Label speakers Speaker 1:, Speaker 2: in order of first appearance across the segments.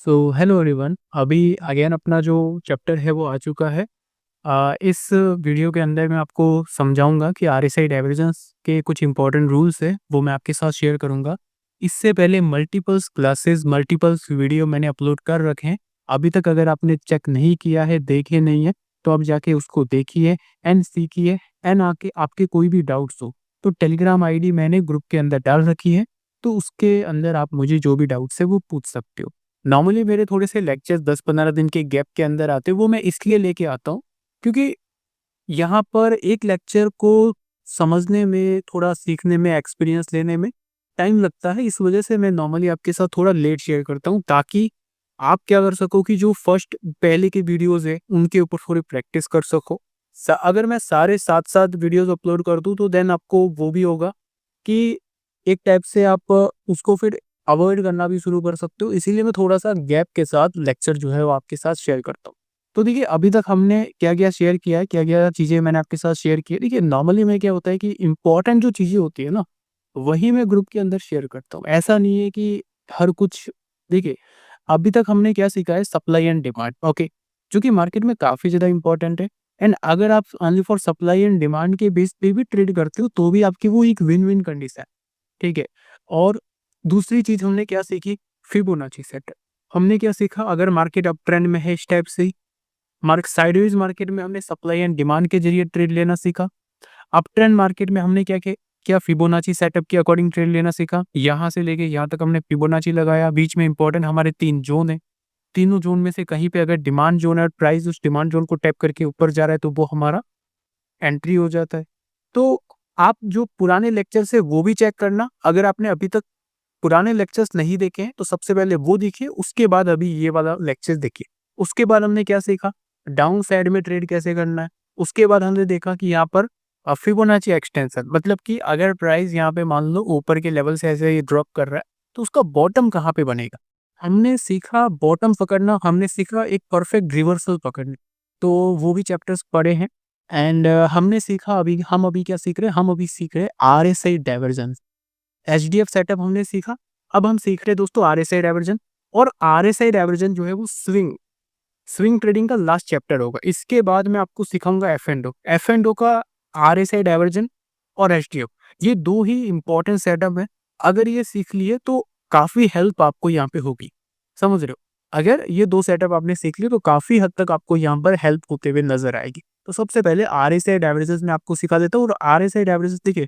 Speaker 1: Hello everyone. अभी again अपना जो चैप्टर है वो आ चुका है। इस वीडियो के अंदर मैं आपको समझाऊंगा कि आरएसआई डाइवर्जेंस के कुछ इंपॉर्टेंट रूल्स है, वो मैं आपके साथ शेयर करूंगा। इससे पहले मल्टीपल्स क्लासेस, मल्टीपल्स वीडियो मैंने अपलोड कर रखे हैं। अभी तक अगर आपने चेक नहीं किया है, देखे नहीं है, तो आप जाके उसको देखिए एंड सीखिए। एंड आके आपके कोई भी डाउट्स हो तो टेलीग्राम आईडी मैंने ग्रुप के अंदर डाल रखी है, तो उसके अंदर आप मुझे जो भी डाउट्स है वो पूछ सकते हो। नॉर्मली मेरे थोड़े से लेक्चर्स 10-15 दिन के गैप के अंदर आते हैं, वो मैं इसलिए लेके आता हूँ क्योंकि यहाँ पर एक लेक्चर को समझने में, थोड़ा सीखने में, एक्सपीरियंस लेने में टाइम लगता है। इस वजह से मैं नॉर्मली आपके साथ थोड़ा लेट शेयर करता हूँ, ताकि आप क्या कर सको कि जो फर्स्ट पहले के वीडियोस है उनके ऊपर थोड़ी प्रैक्टिस कर सको। अगर मैं सारे साथ साथ वीडियोस अपलोड कर दूँ तो देन आपको वो भी होगा कि एक टाइप से आप उसको फिर अवॉइड करना भी शुरू कर सकते हो। इसीलिए मैं थोड़ा सा गैप के साथ लेक्चर जो है वो आपके साथ शेयर करता हूँ। तो देखिए, अभी तक हमने क्या क्या शेयर किया है, क्या क्या चीज़ें मैंने आपके साथ शेयर की है। देखिए, नॉर्मली में क्या होता है कि इंपॉर्टेंट जो चीज़ें होती है ना, वही मैं ग्रुप के अंदर शेयर करता हूँ। ऐसा नहीं है कि हर कुछ। देखिए, अभी तक हमने क्या सीखा है, सप्लाई एंड डिमांड, ओके, जो कि मार्केट में काफ़ी ज़्यादा इंपॉर्टेंट है। एंड अगर आप only for supply and demand के बेस पे भी ट्रेड करते हो तो भी आपकी वो एक विन विन कंडीशन है, ठीक है। और दूसरी चीज़ हमने क्या सीखी, फिबोनाची सेट। हमने क्या सीखा, अगर मार्केट अप ट्रेंड में है इस टाइप से, साइडवेज मार्केट में हमने सप्लाई एंड डिमांड के जरिए ट्रेड लेना सीखा। अप ट्रेंड मार्केट में हमने क्या किया, क्या फिबोनाची सेटअप के अकॉर्डिंग ट्रेड लेना सीखा। यहाँ से लेके यहाँ तक हमने फिबोनाची लगाया। बीच में इंपॉर्टेंट हमारे 3 जोन है। तीनों जोन में से कहीं पे अगर डिमांड जोन है और प्राइस उस डिमांड जोन को टैप करके ऊपर जा रहा है तो वो हमारा एंट्री हो जाता है। तो आप जो पुराने लेक्चर्स है वो भी चेक करना। अगर आपने अभी तक पुराने लेक्चर्स नहीं देखे हैं तो सबसे पहले वो देखिए, उसके बाद अभी ये वाला लेक्चर देखिए। उसके बाद हमने क्या सीखा, डाउन साइड में ट्रेड कैसे करना है। उसके बाद हमने देखा कि यहाँ पर फिबोनाची एक्सटेंशन, मतलब कि अगर प्राइस यहाँ पे मान लो ऊपर के लेवल से ऐसे ड्रॉप कर रहा है तो उसका बॉटम कहाँ पे बनेगा। हमने सीखा बॉटम पकड़ना, हमने सीखा एक परफेक्ट रिवर्सल पकड़ना। तो वो भी चैप्टर्स पढ़े हैं। एंड हमने सीखा, अभी क्या सीख रहे हैं, हम अभी सीख रहे हैं आरएसआई डाइवर्जेंस। एचडीएफ सेटअप हमने सीखा। अब हम सीख रहे हैं दोस्तों आरएसआई डाइवर्जन। और आरएसआई डाइवर्जन जो है वो स्विंग स्विंग ट्रेडिंग का लास्ट चैप्टर होगा। इसके बाद मैं आपको सिखाऊंगा एफ एंड ओ का, आरएसआई डाइवर्जन और एचडीएफ। ये दो ही इंपॉर्टेंट सेटअप है। अगर ये सीख लिए तो काफी हेल्प आपको यहाँ पे होगी, समझ रहे हो। अगर ये दो सेटअप आपने सीख लिए तो काफी हद तक आपको यहाँ पर हेल्प होते हुए नजर आएगी। तो सबसे पहले आरएसआई डाइवर्जेंस मैं आपको सिखा देता हूँ। और आरएसआई डाइवर्जेंस देखिए,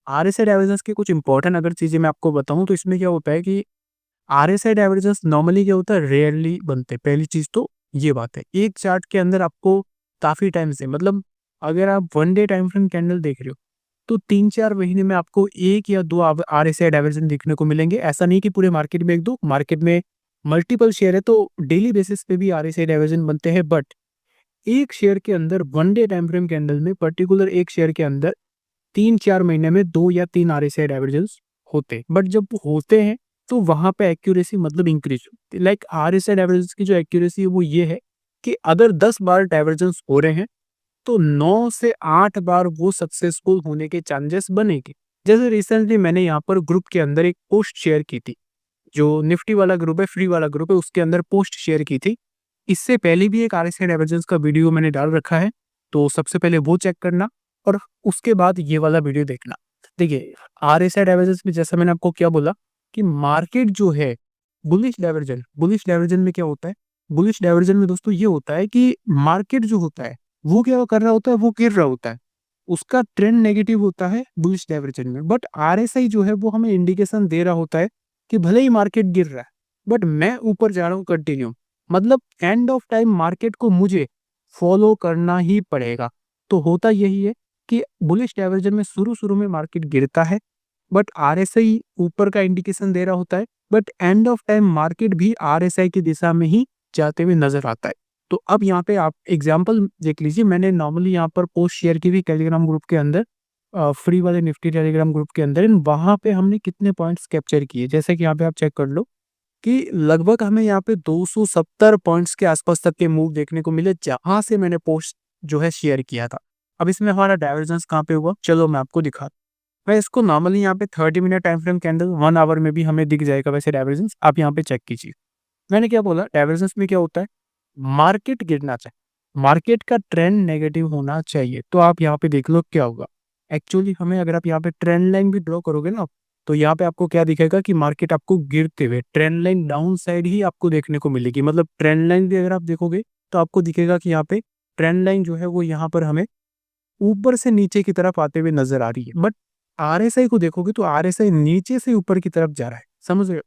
Speaker 1: आरएसआई डाइवर्जेंस की कुछ इंपॉर्टेंट अगर चीजें मैं आपको बताऊं तो इसमें क्या होता है कि आरएसआई डाइवर्जेंस नॉर्मली क्या होता है, रेयरली बनते हैं। पहली चीज तो ये बात है, एक चार्ट के अंदर आपको काफी टाइम से, मतलब अगर आप 1 डे टाइम फ्रेम कैंडल देख रहे हो तो 3-4 महीने में आपको एक या दो आरएसआई डाइवर्जेंस देखने को मिलेंगे। ऐसा नहीं कि पूरे मार्केट में एक दो, मार्केट में मल्टीपल शेयर है तो डेली बेसिस पे भी आरएसआई डाइवर्जेंस बनते हैं। बट एक शेयर के अंदर 1 डे टाइम फ्रेम कैंडल में, पर्टिकुलर एक शेयर के अंदर 3-4 महीने में 2 या 3 आरएसआई डाइवर्जेंस होते हैं। बट जब वो होते हैं तो वहां पे एक्यूरेसी मतलब इंक्रीज होती है। लाइक आरएसआई डाइवर्जेंस की जो एक्यूरेसी है वो ये है कि अगर 10 बार डाइवर्जेंस हो रहे हैं तो 9 से 8 बार वो सक्सेसफुल होने के चांसेस बनेंगे। जैसे रिसेंटली मैंने यहाँ पर ग्रुप के अंदर एक पोस्ट शेयर की थी, जो निफ्टी वाला ग्रुप है, फ्री वाला ग्रुप है, उसके अंदर पोस्ट शेयर की थी। इससे पहले भी एक आरएसआई डाइवर्जेंस का वीडियो मैंने डाल रखा है, तो सबसे पहले वो चेक करना और उसके बाद ये वाला वीडियो देखना। देखिए, आरएसआई डाइवर्जेंस में जैसा मैंने आपको क्या बोला कि मार्केट जो है, बुलिश डाइवर्जन में क्या होता है, बुलिश डाइवर्जन में दोस्तों ये होता है कि मार्केट जो होता है वो क्या कर रहा होता है, वो गिर रहा होता है, उसका ट्रेंड नेगेटिव होता है बुलिश डाइवर्जन में। बट आरएसआई जो है वो हमें इंडिकेशन दे रहा होता है कि भले ही मार्केट गिर रहा है बट मैं ऊपर जा रहा हूँ कंटिन्यू। मतलब एंड ऑफ टाइम मार्केट को मुझे फॉलो करना ही पड़ेगा। तो होता यही है कि बुलिश डाइवर्जन में शुरू शुरू में मार्केट गिरता है बट आरएसआई ऊपर का इंडिकेशन दे रहा होता है। But and of time market भी आरएसआई की दिशा में ही जाते हुए नजर आता है। तो अब यहाँ पे आप एग्जांपल देख लीजिए, मैंने नॉर्मली यहाँ पर पोस्ट शेयर की थी टेलीग्राम ग्रुप के अंदर, फ्री वाले निफ्टी टेलीग्राम ग्रुप के अंदर। वहां पे हमने कितने पॉइंट्स कैप्चर किए, जैसे कि यहाँ पे आप चेक कर लो कि लगभग हमें यहाँ पे 270 पॉइंट्स के आसपास तक के मूव देखने को मिले, जहां से मैंने पोस्ट जो है शेयर किया था। अब इसमें हमारा डाइवर्जेंस कहाँ पे हुआ, चलो मैं आपको दिखा। मैं इसको नॉर्मली यहाँ पे 30 minute time frame candle 1 hour में भी हमें दिख जाएगा वैसे डाइवर्जेंस। आप यहाँ पे चेक कीजिए, मैंने क्या बोला, डाइवर्जेंस में क्या होता है, मार्केट गिरना चाहिए, मार्केट का ट्रेंड नेगेटिव होना चाहिए। तो आप यहाँ पे देख लो क्या होगा। एक्चुअली हमें, अगर आप यहाँ पे ट्रेंड लाइन भी ड्रॉ करोगे ना, तो यहाँ पे आपको क्या दिखेगा कि मार्केट आपको गिरते हुए ट्रेंड लाइन डाउन साइड ही आपको देखने को मिलेगी। मतलब ट्रेंड लाइन भी अगर आप देखोगे तो आपको दिखेगा कि यहाँ पे ट्रेंड लाइन जो है वो यहाँ पर हमें ऊपर से नीचे की तरफ आते हुए नजर आ रही है। बट आरएसआई को देखोगे तो आरएसआई नीचे से ऊपर की तरफ जा रहा है, समझ रहे हो।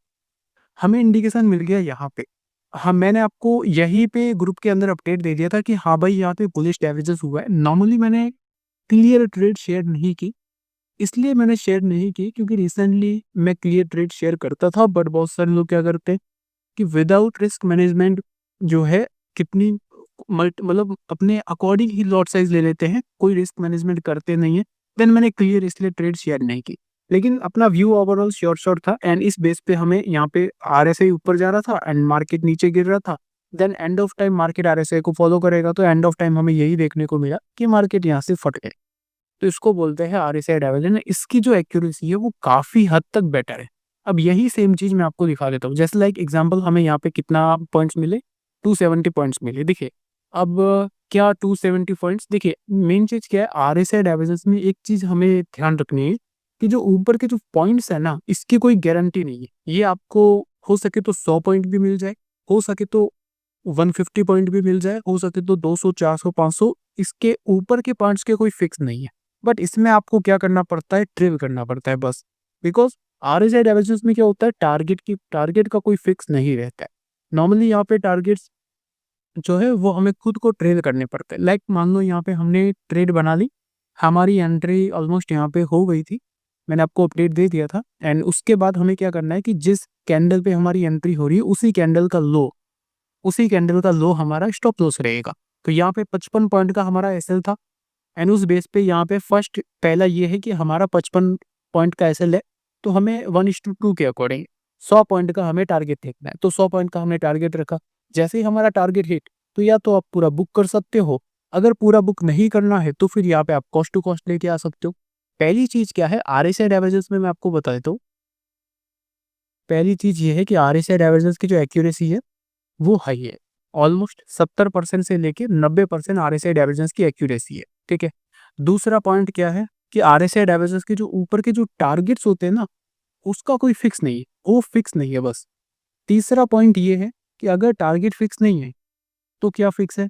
Speaker 1: हमें इंडिकेशन मिल गया यहाँ पे। हाँ, मैंने आपको यहीं पे ग्रुप के अंदर अपडेट दे दिया था कि हाँ भाई यहाँ पे बुलिश डाइवर्जेंस हुआ है। नॉर्मली मैंने क्लियर ट्रेड शेयर नहीं की, इसलिए मैंने शेयर नहीं की क्योंकि रिसेंटली मैं क्लियर ट्रेड शेयर करता था, बट बहुत सारे लोग क्या करते हैं कि विदाउट रिस्क मैनेजमेंट जो है, कितनी मतलब अपने अकॉर्डिंग ही लॉट साइज ले लेते हैं, कोई रिस्क मैनेजमेंट करते नहीं है। देन मैंने क्लियर इसलिए ट्रेड शेयर नहीं की, लेकिन अपना व्यू ओवरऑल शॉर्ट था। एंड इस बेस पे हमें यहाँ पे आरएसआई ऊपर जा रहा था एंड मार्केट नीचे गिर रहा था। Then end of time market RSI को फॉलो करेगा, तो एंड ऑफ टाइम हमें यही देखने को मिला कि मार्केट यहाँ से फट गए। तो इसको बोलते हैं आरएसआई डाइवर्जन। इसकी जो एक्यूरेसी है वो काफी हद तक बेटर है। अब यही सेम चीज मैं आपको दिखा देता हूँ। जैसे लाइक एग्जांपल, हमें यहाँ पे कितना पॉइंट्स मिले, 270 पॉइंट्स मिले। देखिए अब क्या 270 पॉइंट्स, देखिए मेन चीज क्या है, आरएसआई डाइवर्जेंस में एक चीज हमें ध्यान रखनी है कि जो ऊपर के जो पॉइंट्स है ना, इसकी कोई गारंटी नहीं है। ये आपको हो सके तो 100 पॉइंट भी मिल जाए, हो सके तो 150 पॉइंट भी मिल जाए, हो सके तो 200, 400, 500। इसके ऊपर के पॉइंट्स के कोई फिक्स नहीं है। बट इसमें आपको क्या करना पड़ता है, ट्रिल करना पड़ता है बस। बिकॉज आरएसआई डाइवर्जेंस में क्या होता है, टारगेट का कोई फिक्स नहीं रहता है। नॉर्मली यहाँ पे टारगेट्स जो है वो हमें खुद को ट्रेल करने पड़ते हैं। लाइक मान लो यहाँ पे हमने ट्रेड बना ली, हमारी एंट्री ऑलमोस्ट यहाँ पे हो गई थी, मैंने आपको अपडेट दे दिया था। एंड उसके बाद हमें क्या करना है कि जिस कैंडल पे हमारी एंट्री हो रही है उसी कैंडल का लो हमारा स्टॉप लॉस रहेगा। तो यहाँ पे 55 पॉइंट का हमारा एसएल था। एंड उस बेस पे यहाँ पे फर्स्ट पहला ये है कि हमारा 55 पॉइंट का एसएल है, तो हमें 1:2 के अकॉर्डिंग 100 पॉइंट का हमें टारगेट देखना है। तो 100 पॉइंट का हमने टारगेट रखा। जैसे ही हमारा टारगेट हिट, तो या तो आप पूरा बुक कर सकते हो, अगर पूरा बुक नहीं करना है तो फिर यहाँ पे आप कॉस्ट टू कॉस्ट लेके आ सकते हो। पहली चीज क्या है, आरएसआई डाइवर्जेंस में मैं आपको बता देता हूँ। पहली चीज ये है कि आरएसआई डाइवर्जेंस की जो एक्यूरेसी है वो हाई है। ऑलमोस्ट 70% से लेके 90% आरएसआई डाइवर्जेंस की एक्यूरेसी है, ठीक है। दूसरा पॉइंट क्या है कि आरएसआई डाइवर्जेंस के जो ऊपर के जो टारगेट्स होते हैं ना, उसका कोई फिक्स नहीं है, वो फिक्स नहीं है बस। तीसरा पॉइंट ये है कि अगर टारगेट फिक्स नहीं है तो क्या फिक्स है,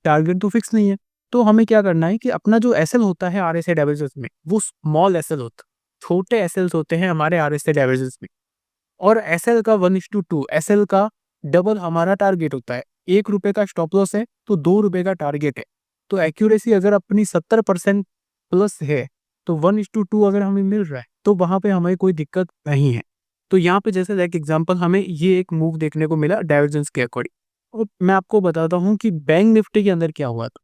Speaker 1: टारगेट तो फिक्स नहीं है। तो हमें क्या करना है कि अपना जो एसएल होता है आरएसआई डाइवर्जेंस में, वो स्मॉल एसएल होता है, छोटे एसएल्स होते हैं हमारे आरएसआई डाइवर्जेंस में। और एसएल का 1:2, एसएल का डबल हमारा टारगेट होता है। 1 रुपए का स्टॉप लॉस है तो 2 रुपए का टारगेट है। तो एक्यूरेसी अगर अपनी 70% प्लस है, तो 1:2 अगर हमें मिल रहा है तो वहां पे हमें कोई दिक्कत नहीं है। तो यहाँ पे जैसे लाइक एग्जांपल हमें ये एक मूव देखने को मिला डाइवर्जेंस के अकॉर्डिंग। और मैं आपको बताता हूँ कि बैंक निफ्टी के अंदर क्या हुआ था,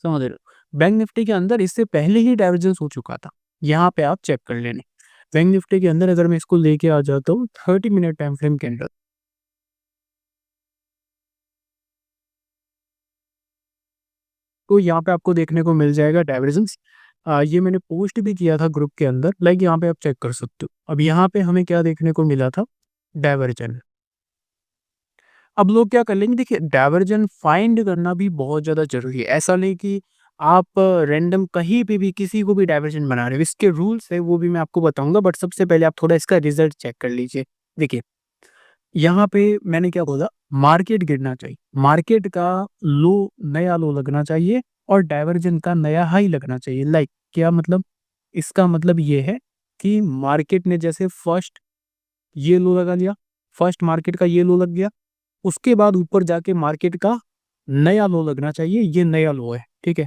Speaker 1: समझ रहे हो। बैंक निफ्टी के अंदर इससे पहले ही डाइवर्जेंस हो चुका था, यहाँ पे आप चेक कर लेने। बैंक निफ्टी के अंदर अगर मैं इसको लेके आ जाता हूँ 30 मिनट टाइम फ्रेम के अंदर, तो यहाँ पे आपको देखने को मिल जाएगा डाइवर्जेंस। ये मैंने पोस्ट भी किया था ग्रुप के अंदर, लाइक यहाँ पे आप चेक कर सकते हो। अब यहाँ पे हमें क्या देखने को मिला था, डाइवर्जन। अब लोग क्या कर लेंगे, देखिए डाइवर्जन फाइंड करना भी बहुत ज़्यादा जरूरी है। ऐसा नहीं कि आप रैंडम कहीं पे भी किसी को भी डाइवर्जन बना रहे हो। इसके रूल्स है वो भी मैं आपको बताऊंगा, बट सबसे पहले आप थोड़ा इसका रिजल्ट चेक कर लीजिए। देखिए यहाँ पे मैंने क्या बोला, मार्केट गिरना चाहिए, मार्केट का लो, नया लो लगना चाहिए और डाइवर्जन का नया हाई लगना चाहिए। लाइक क्या मतलब, इसका मतलब ये है कि मार्केट ने जैसे फर्स्ट ये लो लगा लिया, फर्स्ट मार्केट का ये लो लग गया, उसके बाद ऊपर जाके मार्केट का नया लो लगना चाहिए, ये नया लो है, ठीक है।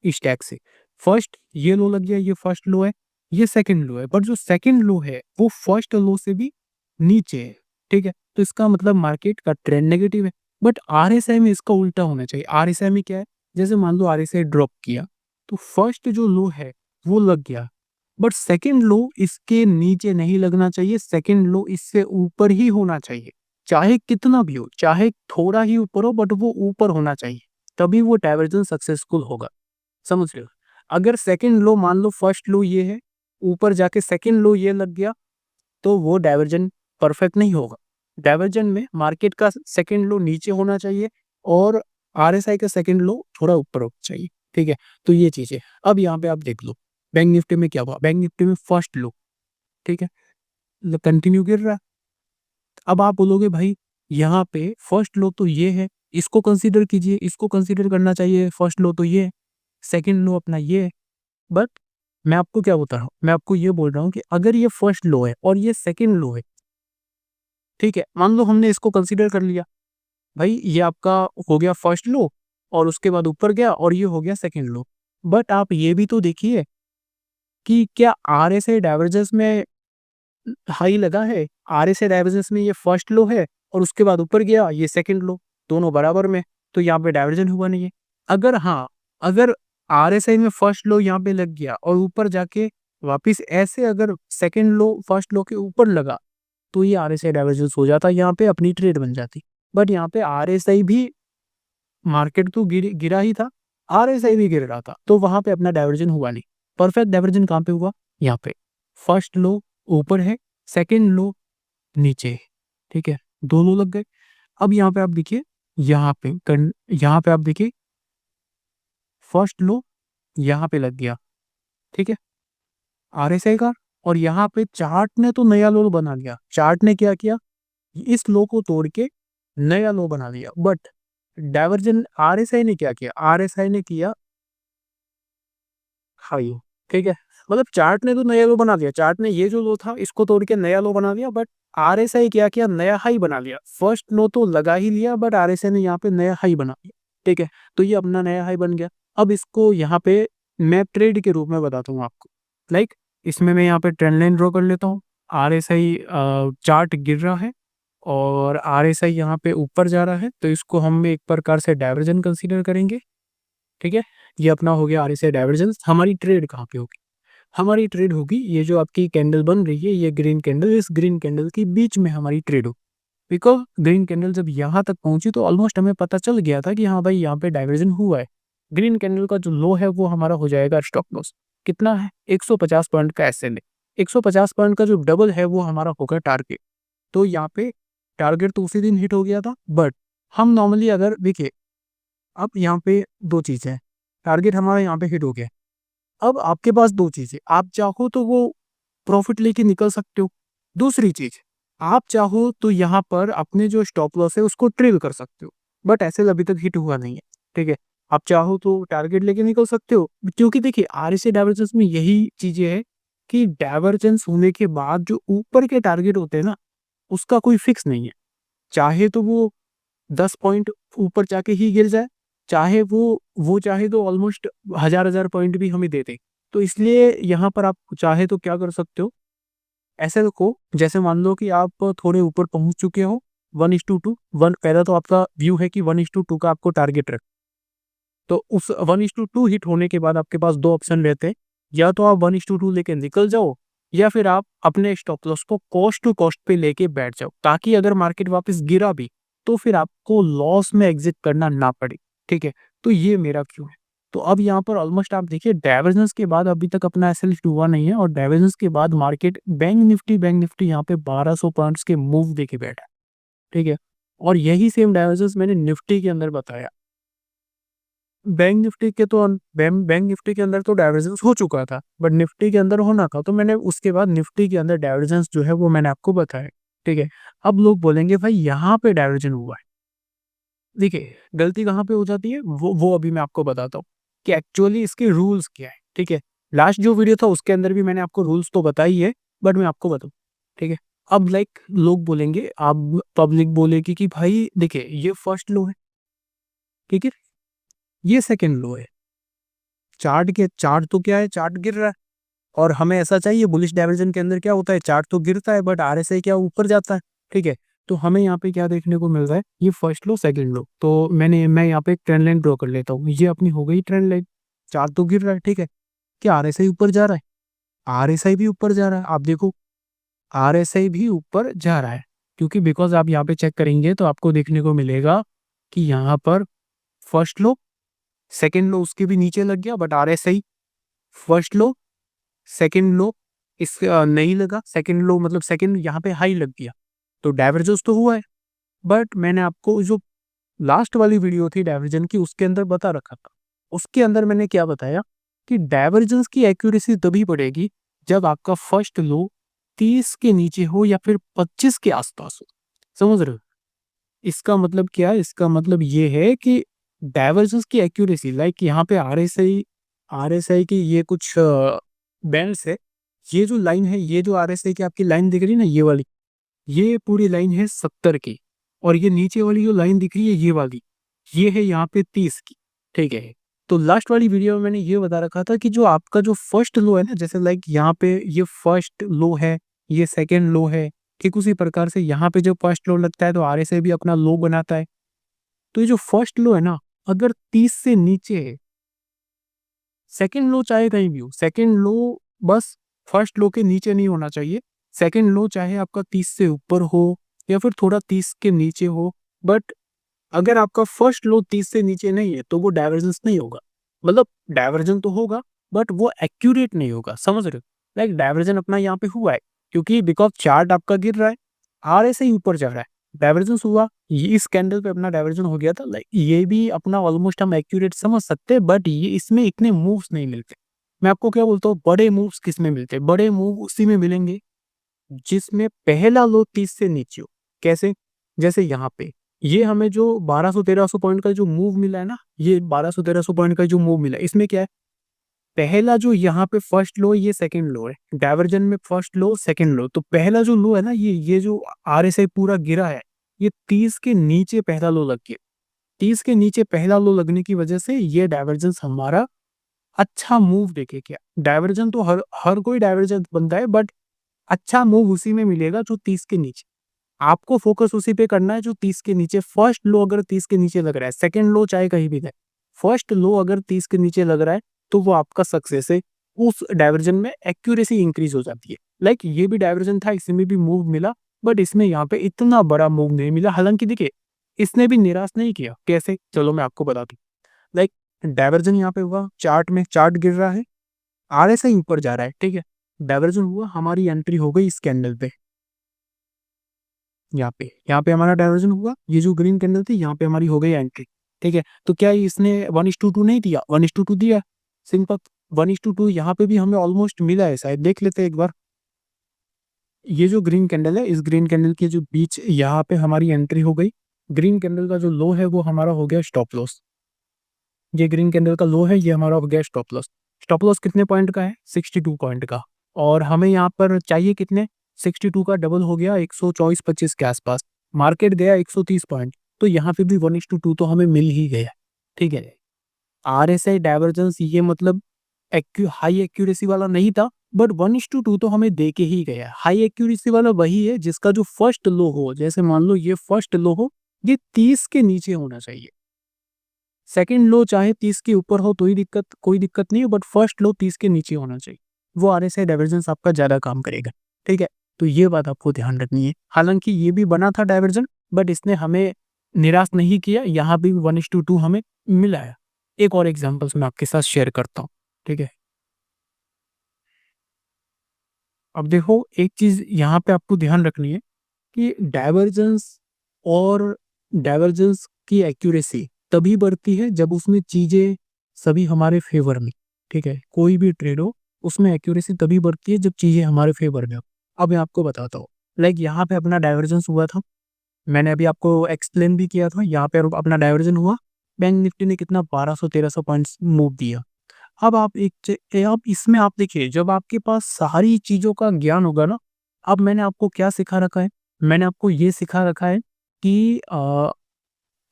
Speaker 1: इस टैग से फर्स्ट ये लो लग गया, ये फर्स्ट लो है, ये सेकंड लो है, बट जो सेकंड लो है वो फर्स्ट लो से भी नीचे है, ठीक है। तो इसका मतलब मार्केट का ट्रेंड नेगेटिव है। बट आरएसआई में इसका उल्टा होना चाहिए। आरएसआई में क्या है, जैसे मान लो आरएसआई ड्रॉप किया तो फर्स्ट जो लो है वो लग गया, बट सेकंड लो इसके नीचे नहीं लगना चाहिए, सेकंड लो इससे ऊपर ही होना चाहिए। चाहे कितना भी हो, चाहे थोड़ा ही ऊपर हो, बट वो ऊपर होना चाहिए, तभी वो डाइवर्जन सक्सेसफुल होगा, समझ रहे हो। अगर सेकंड लो, मान लो फर्स्ट लो ये है, ऊपर जाके सेकंड लो ये लग गया, तो वो डाइवर्जन परफेक्ट नहीं होगा। डाइवर्जन में मार्केट का सेकंड लो नीचे होना चाहिए और आरएसआई का सेकंड लो थोड़ा ऊपर होना चाहिए, ठीक है। तो ये चीज़ है। अब यहाँ पे आप देख लो बैंक निफ्टी में क्या हुआ, बैंक निफ्टी में फर्स्ट लो, ठीक है, कंटिन्यू गिर रहा है। अब आप बोलोगे भाई यहाँ पे फर्स्ट लो तो ये है, इसको कंसीडर कीजिए, इसको कंसीडर करना चाहिए, फर्स्ट लो तो ये है, सेकंड लो अपना ये है। बट मैं आपको क्या बता रहा हूँ, मैं आपको ये बोल रहा हूँ कि अगर ये फर्स्ट लो है और ये सेकंड लो है, ठीक है, मान लो हमने इसको कंसीडर कर लिया, भाई ये आपका हो गया फर्स्ट लो और उसके बाद ऊपर गया और ये हो गया सेकंड लो। बट आप ये भी तो देखिए कि क्या आरएसआई डाइवर्जेंस में हाई लगा है, आरएसआई डाइवर्जेंस में ये फर्स्ट लो है और उसके बाद ऊपर गया ये सेकंड लो, दोनों बराबर में, तो यहाँ पे डाइवर्जन हुआ नहीं है। अगर हाँ, अगर आरएसआई में फर्स्ट लो यहाँ पे लग गया और ऊपर जाके वापिस ऐसे अगर सेकंड लो फर्स्ट लो के ऊपर लगा, तो ये आरएसआई डाइवर्जेंस हो जाता, यहाँ पे अपनी ट्रेड बन जाती। बट यहाँ पे आरएसआई भी, मार्केट तो गिरा ही था, आरएसआई भी गिर रहा था, तो वहां पे अपना डाइवर्जन हुआ नहीं। परफेक्ट डाइवर्जन कहाँ पे हुआ, यहाँ पे फर्स्ट लो ऊपर है, सेकंड लो नीचे है, ठीक है, दोनों लग गए। अब यहाँ पे आप देखिए, यहाँ पे आप देखिए फर्स्ट लो यहाँ पे लग गया, ठीक है, आरएसआई का। और यहाँ पे चार्ट ने तो नया लो बना लिया, चार्ट ने क्या किया, इस लो को तोड़ के नया लो बना लिया। बट डाइवर्जन आरएसआई ने क्या किया, आरएसआई ने किया हाई, ठीक है, मतलब चार्ट ने तो नया लो बना दिया, चार्ट ने ये जो लो था इसको तोड़ के नया लो बना दिया। बट आरएसआई क्या किया, नया हाई बना लिया। फर्स्ट लो तो लगा ही लिया बट आरएसआई ने यहाँ पे नया हाई बना लिया, ठीक है, तो ये अपना नया हाई बन गया। अब इसको यहाँ पे मैं ट्रेड के रूप में बताता हूँ आपको। लाइक इसमें मैं यहाँ पे ट्रेंड लाइन ड्रॉ कर लेता हूँ, आरएसआई चार्ट गिर रहा है और आरएसआई यहाँ पे ऊपर जा रहा है, तो इसको हम एक प्रकार से डाइवर्जन कंसीडर करेंगे, ठीक है। ये अपना हो गया आरएसआई डाइवर्जेंस। हमारी ट्रेड कहाँ पे होगी, हमारी ट्रेड होगी ये जो आपकी कैंडल बन रही है, ये ग्रीन कैंडल, इस ग्रीन कैंडल के बीच में हमारी ट्रेड होगी। बिकॉज ग्रीन कैंडल जब यहाँ तक पहुंची तो ऑलमोस्ट हमें पता चल गया था कि हाँ भाई यहाँ पे डाइवर्जन हुआ है। ग्रीन कैंडल का जो लो है वो हमारा हो जाएगा स्टॉप लॉस, कितना है 150 पॉइंट का एसएलए, 150 पॉइंट का जो डबल है वो हमारा होगा टारगेट। तो यहाँ पे टारगेट तो उसी दिन हिट हो गया था। बट हम नॉर्मली अगर देखिए, अब यहाँ पे दो चीजें हैं, टारगेट हमारा यहाँ पे हिट हो गया। अब आपके पास दो चीजें, आप चाहो तो वो प्रॉफिट लेके निकल सकते हो, दूसरी चीज आप चाहो तो यहाँ पर अपने जो स्टॉप लॉस है उसको ट्रिल कर सकते हो। बट ऐसे अभी तक हिट हुआ नहीं है, ठीक है। आप चाहो तो टारगेट लेके निकल सकते हो, क्योंकि देखिए आरएसआई डाइवर्जेंस में यही चीजें है कि डाइवर्जेंस होने के बाद जो ऊपर के टारगेट होते हैं ना, उसका कोई फिक्स नहीं है। चाहे तो वो 10 पॉइंट ऊपर जाके ही गिर जाए, चाहे वो चाहे तो ऑलमोस्ट हजार पॉइंट भी हमें दे दे। तो इसलिए यहाँ पर आप चाहे तो क्या कर सकते हो, ऐसे रखो जैसे मान लो कि आप थोड़े ऊपर पहुंच चुके हो, 1:2, वन पहला तो आपका व्यू है कि 1:2 का आपको टारगेट रख, तो उस 1:2 हिट होने के बाद आपके पास दो ऑप्शन रहते हैं, या तो आप 1:2 लेके निकल जाओ, या फिर आप अपने स्टॉप लॉस को कॉस्ट टू कॉस्ट पे लेके बैठ जाओ, ताकि अगर मार्केट वापस गिरा भी तो फिर आपको लॉस में एग्जिट करना ना पड़े, ठीक है। तो ये मेरा क्यू है। तो अब यहाँ पर ऑलमोस्ट आप देखिए डाइवर्जेंस के बाद अभी तक अपना एसएल हुआ नहीं है, और डाइवर्जेंस के बाद मार्केट बैंक निफ्टी यहाँ पे 1200 पॉइंट्स के मूव देके बैठा है, ठीक है। और यही सेम डाइवर्जेंस मैंने निफ्टी के अंदर बताया। बैंक निफ्टी के अंदर तो डाइवर्जेंस हो चुका था, बट निफ्टी के अंदर होना था, तो मैंने उसके बाद निफ्टी के अंदर डाइवर्जेंस जो है वो मैंने आपको बताया, ठीक है। अब लोग बोलेंगे भाई यहाँ पे डाइवर्जन हुआ है। देखिए गलती कहाँ पे हो जाती है, वो अभी मैं आपको बताता हूँ कि एक्चुअली इसके रूल्स क्या है, ठीक है। लास्ट जो वीडियो था उसके अंदर भी मैंने आपको रूल्स तो बताई है, बट मैं आपको बताऊँ, ठीक है। अब लाइक लोग बोलेंगे, अब पब्लिक बोलेगी कि भाई देखिए ये फर्स्ट लो है, ठीक है, ये सेकंड लो है, चार्ट तो क्या है, चार्ट गिर रहा है, और हमें ऐसा चाहिए बुलिश डाइवर्जन के अंदर क्या होता है, चार्ट तो गिरता है बट आरएसआई क्या ऊपर जाता है, ठीक है। तो हमें यहाँ पे क्या देखने को मिल रहा है, ये फर्स्ट लो सेकंड लो, तो मैं यहाँ पे एक ट्रेंड लाइन ड्रॉ कर लेता हूँ, ये अपनी हो गई ट्रेंड लाइन। चार्ट तो गिर रहा है, ठीक है, क्या आरएसआई ऊपर जा रहा है, आरएसआई भी ऊपर जा रहा है, आप देखो आरएसआई भी ऊपर जा रहा है, क्योंकि बिकॉज आप यहाँ पे चेक करेंगे तो आपको देखने को मिलेगा कि यहाँ पर फर्स्ट लो सेकंड लो उसके भी नीचे लग गया, बट आरएसआई फर्स्ट लो सेकंड लो इस नहीं लगा, सेकंड लो मतलब सेकंड यहाँ पे हाई लग गया, तो डाइवर्जेंस तो हुआ है, बट मैंने आपको जो लास्ट वाली वीडियो थी डाइवर्जन की उसके अंदर बता रखा था। उसके अंदर मैंने क्या बताया कि डाइवर्जेंस की एक्यूरेसी तभी बढ़ेगी जब आपका फर्स्ट लो 30 के नीचे हो या फिर 25 के आसपास हो। समझ रहे हो? इसका मतलब क्या है? इसका मतलब ये है कि डाइवर्जेंस की एक्यूरेसी, लाइक यहाँ पे आरएसआई की ये कुछ बैंड्स है। ये जो लाइन है, ये जो आरएसआई की आपकी लाइन दिख रही है ना, ये वाली, ये पूरी लाइन है 70 की। और ये नीचे वाली जो लाइन दिख रही है ये वाली, ये है यहाँ पे 30 की। ठीक है? तो लास्ट वाली वीडियो में मैंने ये बता रखा था कि जो आपका जो फर्स्ट लो है ना, जैसे लाइक यहाँ पे ये फर्स्ट लो है, ये सेकेंड लो है, ठीक उसी प्रकार से यहाँ पे जो फर्स्ट लो लगता है तो आरएसआई भी अपना लो बनाता है। तो ये जो फर्स्ट लो है ना, अगर 30 से नीचे है, सेकेंड लो चाहे कहीं भी हो, सेकेंड लो बस फर्स्ट लो के नीचे नहीं होना चाहिए। सेकेंड लो चाहे आपका 30 से ऊपर हो या फिर थोड़ा 30 के नीचे हो, बट अगर आपका फर्स्ट लो 30 से नीचे नहीं है तो वो डाइवर्जेंस नहीं होगा। मतलब डाइवर्जन तो होगा, बट वो एक्यूरेट नहीं होगा। समझ रहे हो? लाइक डाइवर्जन अपना यहाँ पे हुआ है क्योंकि बिकॉज चार्ट आपका गिर रहा है, आर ऐसे ही ऊपर जा रहा है, डाइवर्जेंस हुआ। ये इस कैंडल पे अपना डाइवर्जन हो गया था। लाइक ये भी अपना ऑलमोस्ट हम एक्यूरेट समझ सकते हैं, बट ये इसमें इतने मूव्स नहीं मिलते। मैं आपको क्या बोलता हूँ, बड़े मूव्स किस में मिलते हैं? बड़े मूव उसी में मिलेंगे जिसमें पहला लो 30 से नीचे हो। कैसे? जैसे यहाँ पे ये हमें जो 1200-1300 पॉइंट का जो मूव मिला है ना, ये 1200-1300 पॉइंट का जो मूव मिला है, इसमें क्या है, पहला जो यहाँ पे फर्स्ट लो है, ये सेकंड लो है। डाइवर्जन में फर्स्ट लो सेकंड लो, तो पहला जो लो है ना, ये जो आरएसआई पूरा गिरा है, ये 30 के नीचे पहला लो लग गया। 30 के नीचे पहला लो लगने की वजह से ये डाइवर्जेंस हमारा अच्छा मूव देखे। क्या डाइवर्जन तो हर हर कोई डाइवर्जन बनता है, बट अच्छा मूव उसी में मिलेगा जो 30 के नीचे। आपको फोकस उसी पे करना है जो 30 के नीचे। फर्स्ट लो अगर 30 के नीचे लग रहा है, सेकंड लो चाहे कहीं भी है, फर्स्ट लो अगर 30 के नीचे लग रहा है तो वो आपका सक्सेस है। उस डाइवर्जन में एक्यूरेसी इंक्रीज हो जाती है। लाइक ये भी डाइवर्जन था, इसमें भी मूव मिला, बट इसमें यहाँ पे इतना बड़ा मूव नहीं मिला। हालांकि देखिए, इसने भी निराश नहीं किया। कैसे? चलो मैं आपको बता दूं। लाइक डाइवर्जन यहाँ पे हुआ, चार्ट में चार्ट गिर रहा है, आरएसआई ऊपर जा रहा है। ठीक है? डाइवर्जन हुआ, हमारी एंट्री हो गई इस कैंडल पे। यहाँ पे हमारा डाइवर्जन हुआ, ये जो ग्रीन कैंडल थी यहाँ पे हमारी हो गई एंट्री। ठीक है? तो क्या इसने 1:2 नहीं दिया? 1:2 दिया। सिंपल 1:2 यहाँ पे भी हमें ऑलमोस्ट मिला है, शायद देख लेते हैं एक बार। ये जो ग्रीन कैंडल है, इस ग्रीन कैंडल के जो बीच यहाँ पे हमारी एंट्री हो गई। ग्रीन कैंडल का जो लो है वो हमारा हो गया स्टॉप लॉस। ये ग्रीन कैंडल का लो है, ये हमारा हो गया स्टॉप लॉस। स्टॉप लॉस कितने पॉइंट का है? 62 पॉइंट का। और हमें यहाँ पर चाहिए कितने? 62 का डबल हो गया 124-25 के आसपास। मार्केट गया 130 पॉइंट, तो यहाँ पे भी 1:2 तो हमें मिल ही गया। ठीक है? आरएसआई डाइवर्जेंस ये मतलब हाई एक्यूरेसी वाला नहीं था, बट 1:2 तो हमें दे के ही गया। हाई एक्यूरेसी वाला वही है जिसका जो फर्स्ट लो हो, जैसे मान लो ये फर्स्ट लो हो, ये 30 के नीचे होना चाहिए। सेकंड लो चाहे 30 के ऊपर हो तो ही कोई दिक्कत नहीं है, बट फर्स्ट लो 30 के नीचे होना चाहिए। वो आरएसआई डाइवर्जेंस आपका ज्यादा काम करेगा। ठीक है? तो ये बात आपको ध्यान रखनी है। हालांकि ये भी बना था डाइवर्जन, बट इसने हमें निराश नहीं किया। यहाँ भी 1:2 हमें मिला है। एक और एग्जाम्पल्स मैं आपके साथ शेयर करता हूँ। ठीक है? अब देखो, एक चीज यहाँ पे आपको ध्यान रखनी है कि और डाइवर्जेंस की एक्यूरेसी तभी बढ़ती है जब उसमें चीजें सभी हमारे फेवर में। ठीक है? कोई भी ट्रेड हो, उसमें एक्यूरेसी तभी बढ़ती है जब चीजें हमारे फेवर में हो। अब मैं आपको बताता हूँ। लाइक यहाँ पे अपना डाइवर्जेंस हुआ था, मैंने अभी आपको एक्सप्लेन भी किया था। यहाँ पे अपना डाइवर्जन हुआ, बैंक निफ्टी ने कितना 1200-1300 पॉइंट्स मूव दिया। अब आप इसमें आप देखिए, जब आपके पास सारी चीजों का ज्ञान होगा ना, अब मैंने आपको क्या सिखा रखा है? मैंने आपको ये सिखा रखा है कि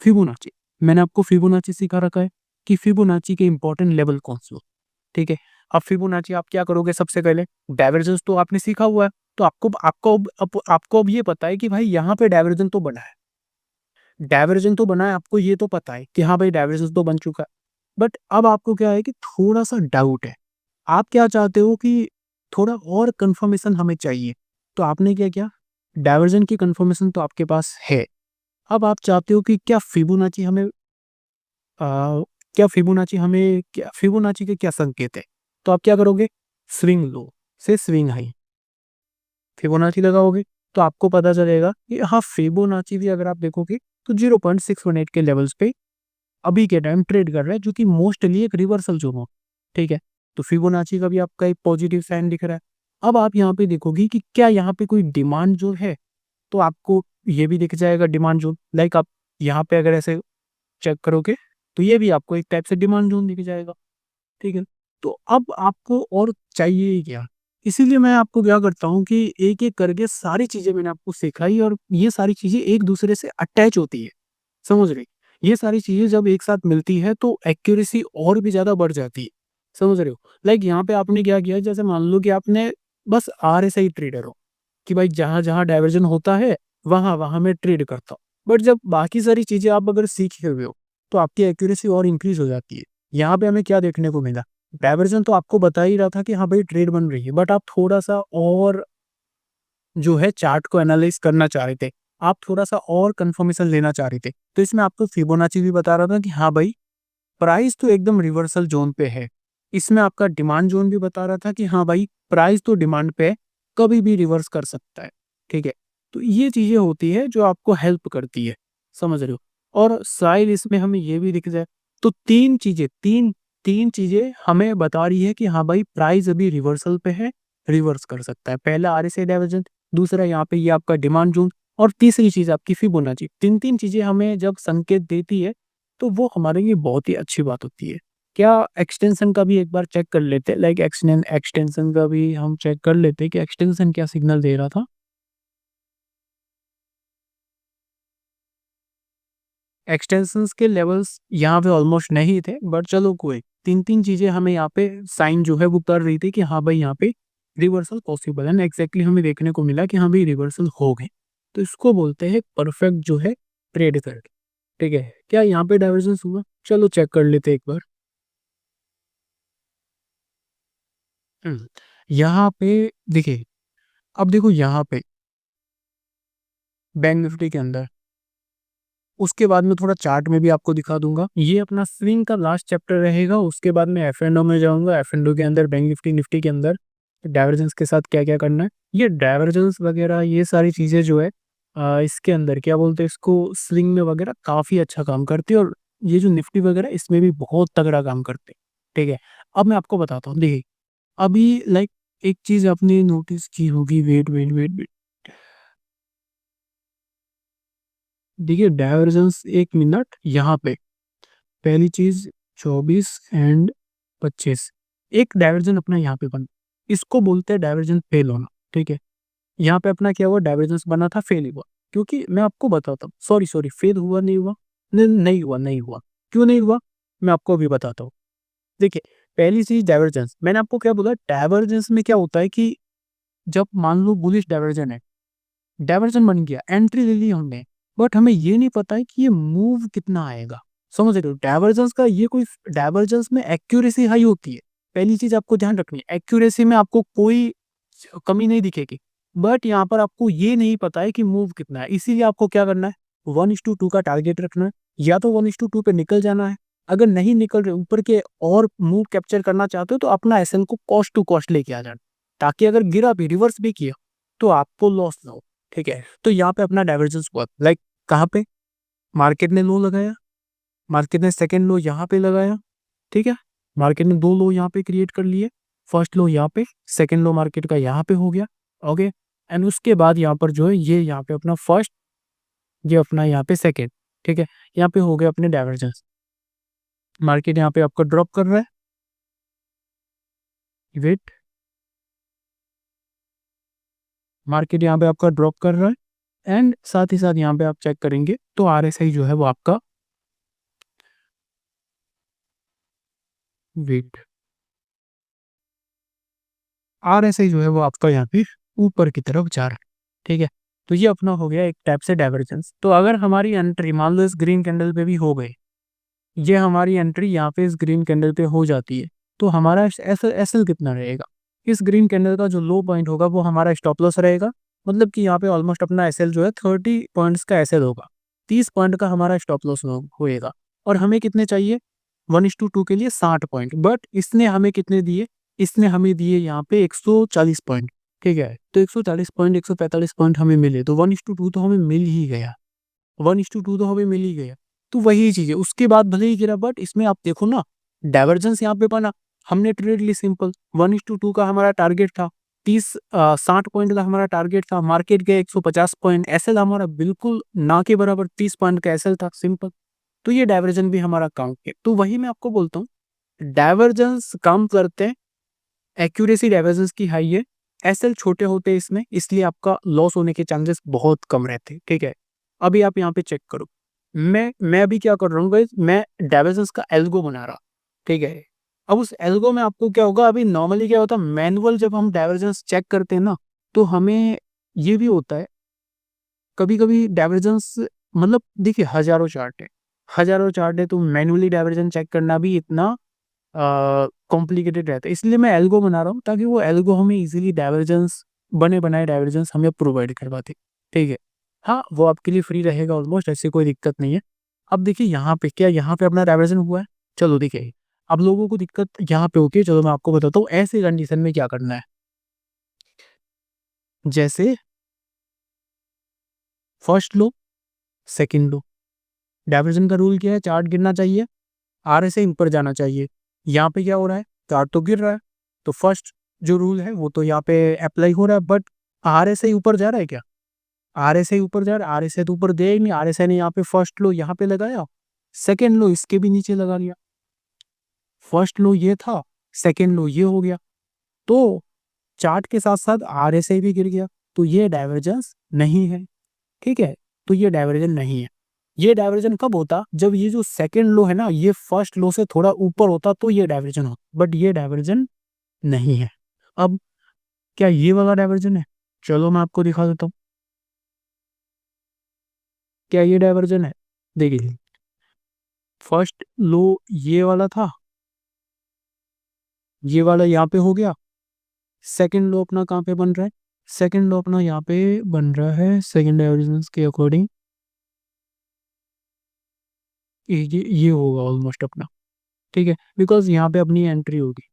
Speaker 1: फिबोनाची, मैंने आपको फिबोनाची सिखा रखा है कि फिबोनाची के इंपॉर्टेंट लेवल कौन से हो। ठीक है? अब फिबोनाची आप क्या करोगे? सबसे पहले डाइवर्जेंस तो आपने सीखा हुआ है, तो आपको अब ये पता है कि भाई यहाँ पे डाइवर्जन तो बना है। डाइवर्जन तो बना है, आपको ये तो पता है कि हाँ भाई डाइवर्जेंस तो बन चुका है। बट अब आपको क्या है कि थोड़ा सा डाउट है। आप क्या चाहते हो कि थोड़ा और कंफर्मेशन हमें चाहिए। तो आपने क्या किया? डाइवर्जन की कंफर्मेशन तो आपके पास है। अब आप चाहते हो कि क्या फिबोनाची के क्या संकेत है? तो आप क्या करोगे? स्विंग लो से स्विंग हाई फिबोनाची लगाओगे। तो आपको पता चलेगा कि हाँ, फिबोनाची भी अगर आप देखोगे तो 0.618 के लेवल्स पे अभी के टाइम ट्रेड कर रहा है, जो कि मोस्टली एक रिवर्सल जोन हो, ठीक है। तो फिबोनाची का भी आपका एक पॉजिटिव साइन दिख रहा है। अब आप यहाँ पे देखोगे कि क्या यहाँ पे कोई डिमांड जोन है, तो आपको ये भी दिख जाएगा डिमांड जोन। लाइक आप यहाँ पे अगर ऐसे चेक करोगे तो ये भी आपको एक टाइप से डिमांड जोन दिख जाएगा, ठीक है। तो अब आपको और चाहिए ही क्या? इसीलिए मैं आपको क्या करता हूँ कि एक-एक करके सारी चीज़ें मैंने आपको सिखाई, और ये सारी चीज़ें एक दूसरे से अटैच होती है, समझ रहे? ये सारी चीज़ें जब एक साथ मिलती है तो एक्यूरेसी और भी ज़्यादा बढ़ जाती है, समझ रहे हो? लाइक यहाँ पे आपने क्या किया, जैसे मान लो कि आपने बस आरएसआई ट्रेडर हो, कि भाई जहाँ-जहाँ डाइवर्जन होता है, वहाँ-वहाँ मैं ट्रेड करता हूँ। बट जब बाकी सारी चीज़ें आप अगर सीखे हुए हो, तो आपकी एक्यूरेसी और इंक्रीज़ हो जाती है। यहाँ पे हमें क्या देखने को मिला? डाइवर्जन तो आपको बता ही रहा था कि हाँ भाई ट्रेड बन रही है, बट आप थोड़ा-सा और जो है चार्ट को एनालाइज़ करना चाह रहे थे। आप थोड़ा-सा और कन्फर्मेशन लेना चाह रहे थे। तो इसमें आपको फिबोनाची भी बता रहा था कि हाँ भाई, प्राइस तो एकदम रिवर्सल ज़ोन पे है। इसमें आपका डिमांड ज़ोन भी बता रहा था कि हाँ भाई, प्राइस तो डिमांड पे है, कभी भी रिवर्स कर सकता है, ठीक है? तो ये चीज़ें होती है जो आपको हेल्प करती है, समझ रहे हो? और साइड इसमें हमें ये भी दिख जाए, तो 3 चीज़ें 3 चीज़ें हमें बता रही है कि हाँ भाई, प्राइस अभी रिवर्सल पे है, रिवर्स कर सकता है। पहला आरएसआई डाइवर्जन, दूसरा यहाँ पे ये आपका डिमांड ज़ोन, और तीसरी चीज़ आपकी फिबोनाची। 3-3 चीज़ें हमें जब संकेत देती है, तो वो हमारे लिए बहुत ही अच्छी बात होती है। क्या एक्सटेंशन का भी एक बार चेक कर लेते हैं? लाइक एक्सटेंशन का भी हम चेक कर लेते हैं कि एक्सटेंशन क्या सिग्नल दे रहा था। एक्सटेंशंस के लेवल्स यहाँ पे ऑलमोस्ट नहीं थे, बट चलो कोई 3-3 चीज़ें हमें यहाँ पे साइन जो है वो कर रही थी कि हाँ भाई, यहाँ पे रिवर्सल पॉसिबल है, एंड एग्ज़ैक्टली हमें देखने को मिला कि हाँ भाई, रिवर्सल हो गए। तो इसको बोलते हैं परफेक्ट जो है ट्रेड करके, ठीक है। क्या यहाँ पे डाइवर्जेंस हुआ? चलो चेक कर लेते हैं एक बार। हुँ, यहाँ पे देखिए, अब देखो यहाँ पे बैंक निफ्टी के अंदर, उसके बाद मैं थोड़ा चार्ट में भी आपको दिखा दूँगा। ये अपना स्विंग का लास्ट चैप्टर रहेगा, उसके बाद मैं एफ एंड ओ में जाऊँगा। एफ एंड ओ के अंदर बैंक निफ्टी, निफ्टी के अंदर डाइवर्जेंस के साथ क्या-क्या करना है। ये डाइवर्जेंस वगैरह ये सारी चीज़ें जो है इसके अंदर क्या बोलते हैं इसको, स्विंग में वगैरह काफ़ी अच्छा काम करती है, और ये जो निफ्टी वगैरह इसमें भी बहुत तगड़ा काम करते हैं, ठीक है। अब मैं आपको बताता हूँ, देखिए अभी लाइक एक चीज़ आपने नोटिस की होगी, वेट, वेट, वेट, वेट। देखिए डाइवर्जेंस 1 मिनट यहाँ पे, पहली चीज़ 24 एंड 25, एक डाइवर्जन अपना यहाँ पे बना, इसको बोलते हैं डाइवर्जन फेल होना, ठीक है। यहाँ पे अपना क्या हुआ, डाइवर्जेंस बना था, फेल हुआ, क्योंकि मैं आपको बताता हूँ, सॉरी फेल हुआ नहीं हुआ, नहीं हुआ, क्यों नहीं हुआ, मैं आपको अभी बताता हूँ। देखिए, पहली चीज़ डाइवर्जेंस, मैंने आपको क्या बोला, डाइवर्जेंस में क्या होता है कि जब मान लो बुलिश डाइवर्जन है, डाइवर्जन बन गया, एंट्री ले ली हमने, बट हमें ये नहीं पता है कि ये मूव कितना आएगा, समझ रहे हो? डाइवर्जेंस का ये कोई, डाइवर्जेंस में एक्यूरेसी हाई होती है, पहली चीज आपको ध्यान रखनी है, एक्यूरेसी में आपको कोई कमी नहीं दिखेगी, बट यहाँ पर आपको ये नहीं पता है कि मूव कितना है, इसीलिए आपको क्या करना है, 1:2 का टारगेट रखना है, या तो 1:2 पे निकल जाना है, अगर नहीं निकल रहे ऊपर के और मूव कैप्चर करना चाहते हो तो अपना एसएल को कॉस्ट टू कॉस्ट लेके आ जाना, ताकि अगर गिरा भी, रिवर्स भी किया, तो आपको लॉस ना हो, ठीक है। तो यहाँ पे अपना डाइवर्जेंस हुआ, लाइक कहाँ पे, मार्केट ने लो लगाया, मार्केट ने सेकंड लो यहाँ पे लगाया, ठीक है। मार्केट ने 2 लो यहाँ पे क्रिएट कर लिए, फर्स्ट लो यहाँ पे, सेकंड लो मार्केट का यहाँ पे हो गया, ओके। एंड उसके बाद यहाँ पर जो है ये यहाँ पे अपना फर्स्ट, ये अपना यहाँ पे सेकंड, ठीक है। यहाँ पे हो गया अपने डाइवर्जेंस, मार्केट यहाँ पे आपका ड्रॉप कर रहा है, वेट, मार्केट यहाँ पे आपका ड्रॉप कर रहा है, एंड साथ ही साथ यहाँ पे आप चेक करेंगे तो आरएसआई जो है वो आपका, वेट, आरएसआई जो है वो आपका यहाँ पे ऊपर की तरफ जा रहा है, ठीक है। तो ये अपना हो गया एक टाइप से डाइवर्जेंस। तो अगर हमारी एंट्री मान लो इस ग्रीन कैंडल पे भी हो गई, ये हमारी एंट्री यहाँ पे इस ग्रीन कैंडल पे हो जाती है, तो हमारा एसएल कितना रहेगा, इस ग्रीन कैंडल का जो लो पॉइंट होगा वो हमारा स्टॉप लॉस रहेगा, मतलब कि यहाँ पे ऑलमोस्ट अपना एसएल जो है 30 पॉइंट्स का एसएल होगा, 30 पॉइंट का हमारा स्टॉप लॉस होएगा। और हमें कितने चाहिए, 1:2 के लिए 60 पॉइंट, बट इसने हमें कितने दिए, इसने हमें दिए यहाँ पे 140 पॉइंट, ठीक है, तो 140 पॉइंट 145 पॉइंट हमें मिले, तो 1:2 तो हमें मिल ही गया, 1:2 तो हमें मिल ही गया। तो वही चीज़ है, उसके बाद भले ही गिरा, बट इसमें आप देखो ना, डाइवर्जेंस यहाँ पे बना, हमने ट्रेड ली सिंपल, 1:2 का हमारा टारगेट था, 60 पॉइंट का हमारा टारगेट था, मार्केट गया 150 पॉइंट, एसएल हमारा बिल्कुल ना के बराबर 30 पॉइंट का एसएल था सिंपल। तो ये डाइवर्जन भी हमारा काम किया। तो वही मैं आपको बोलता हूँ, डाइवर्जेंस कम करते हैं, एक्यूरेसी डाइवर्जेंस की हाई है, एसएल छोटे होते हैं इसमें, इसलिए आपका लॉस होने के चांसेस बहुत कम रहते हैं। ठीक है, अभी आप यहाँ पे चेक करो, मैं अभी क्या कर रहा हूँ गाइस, मैं डाइवर्जेंस का एल्गो बना रहा। ठीक है, अब उस एल्गो में आपको क्या होगा, अभी नॉर्मली क्या होता है, मैनुअल जब हम डाइवर्जेंस चेक करते हैं ना, तो हमें ये भी होता है कभी कभी डाइवर्जेंस, मतलब देखिए हजारों चार्ट है, हजारों चार्ट है, तो मैनुअली डाइवर्जेंस चेक करना भी इतना कॉम्प्लिकेटेड रहता है, इसलिए मैं एल्गो बना रहा हूँ, ताकि वो एल्गो हमें इजीली डाइवर्जेंस, बने बनाए डाइवर्जेंस हमें प्रोवाइड करवा दे। ठीक है, हाँ वो आपके लिए फ्री रहेगा ऑलमोस्ट, ऐसी कोई दिक्कत नहीं है। अब देखिए यहाँ पे क्या, यहाँ पे अपना डाइवर्जन हुआ है, चलो देखिए, अब लोगों को दिक्कत यहाँ पे होती है, चलो मैं आपको बताता हूँ ऐसे कंडीशन में क्या करना है। जैसे फर्स्ट लो, सेकंड लो, डाइवर्जन का रूल क्या है, चार्ट गिरना चाहिए, आरएसआई ऊपर जाना चाहिए। यहाँ पे क्या हो रहा है, चार्ट तो गिर रहा है, तो फर्स्ट जो रूल है वो तो यहाँ पे अप्लाई हो रहा है, बट आरएसआई ऊपर जा रहा है क्या, आरएसआई ऊपर जा रहा है, आरएसआई तो ऊपर दे ही नहीं, आरएसआई ने यहाँ पे फर्स्ट लो यहाँ पे लगाया, सेकेंड लो इसके भी नीचे लगा लिया, फर्स्ट लो ये था, सेकेंड लो ये हो गया, तो चार्ट के साथ साथ आरएसआई भी गिर गया, तो ये डाइवर्जेंस नहीं है। ठीक है, तो ये डाइवर्जन नहीं है। ये डाइवर्जन कब होता, जब ये जो सेकंड लो है ना, ये फर्स्ट लो से थोड़ा ऊपर होता, तो ये डाइवर्जन होता, बट ये डाइवर्जन नहीं है। अब क्या ये वाला डाइवर्जन है, चलो मैं आपको दिखा देता हूँ, क्या ये डाइवर्जन है। देखिए फर्स्ट लो ये वाला था, ये वाला यहाँ पे हो गया, सेकंड लो अपना कहाँ पे बन रहा है, सेकंड लो अपना यहाँ पे बन रहा है, सेकंड डाइवर्जन के अकॉर्डिंग ये होगा ऑलमोस्ट अपना। ठीक है, बिकॉज यहाँ पे अपनी एंट्री होगी,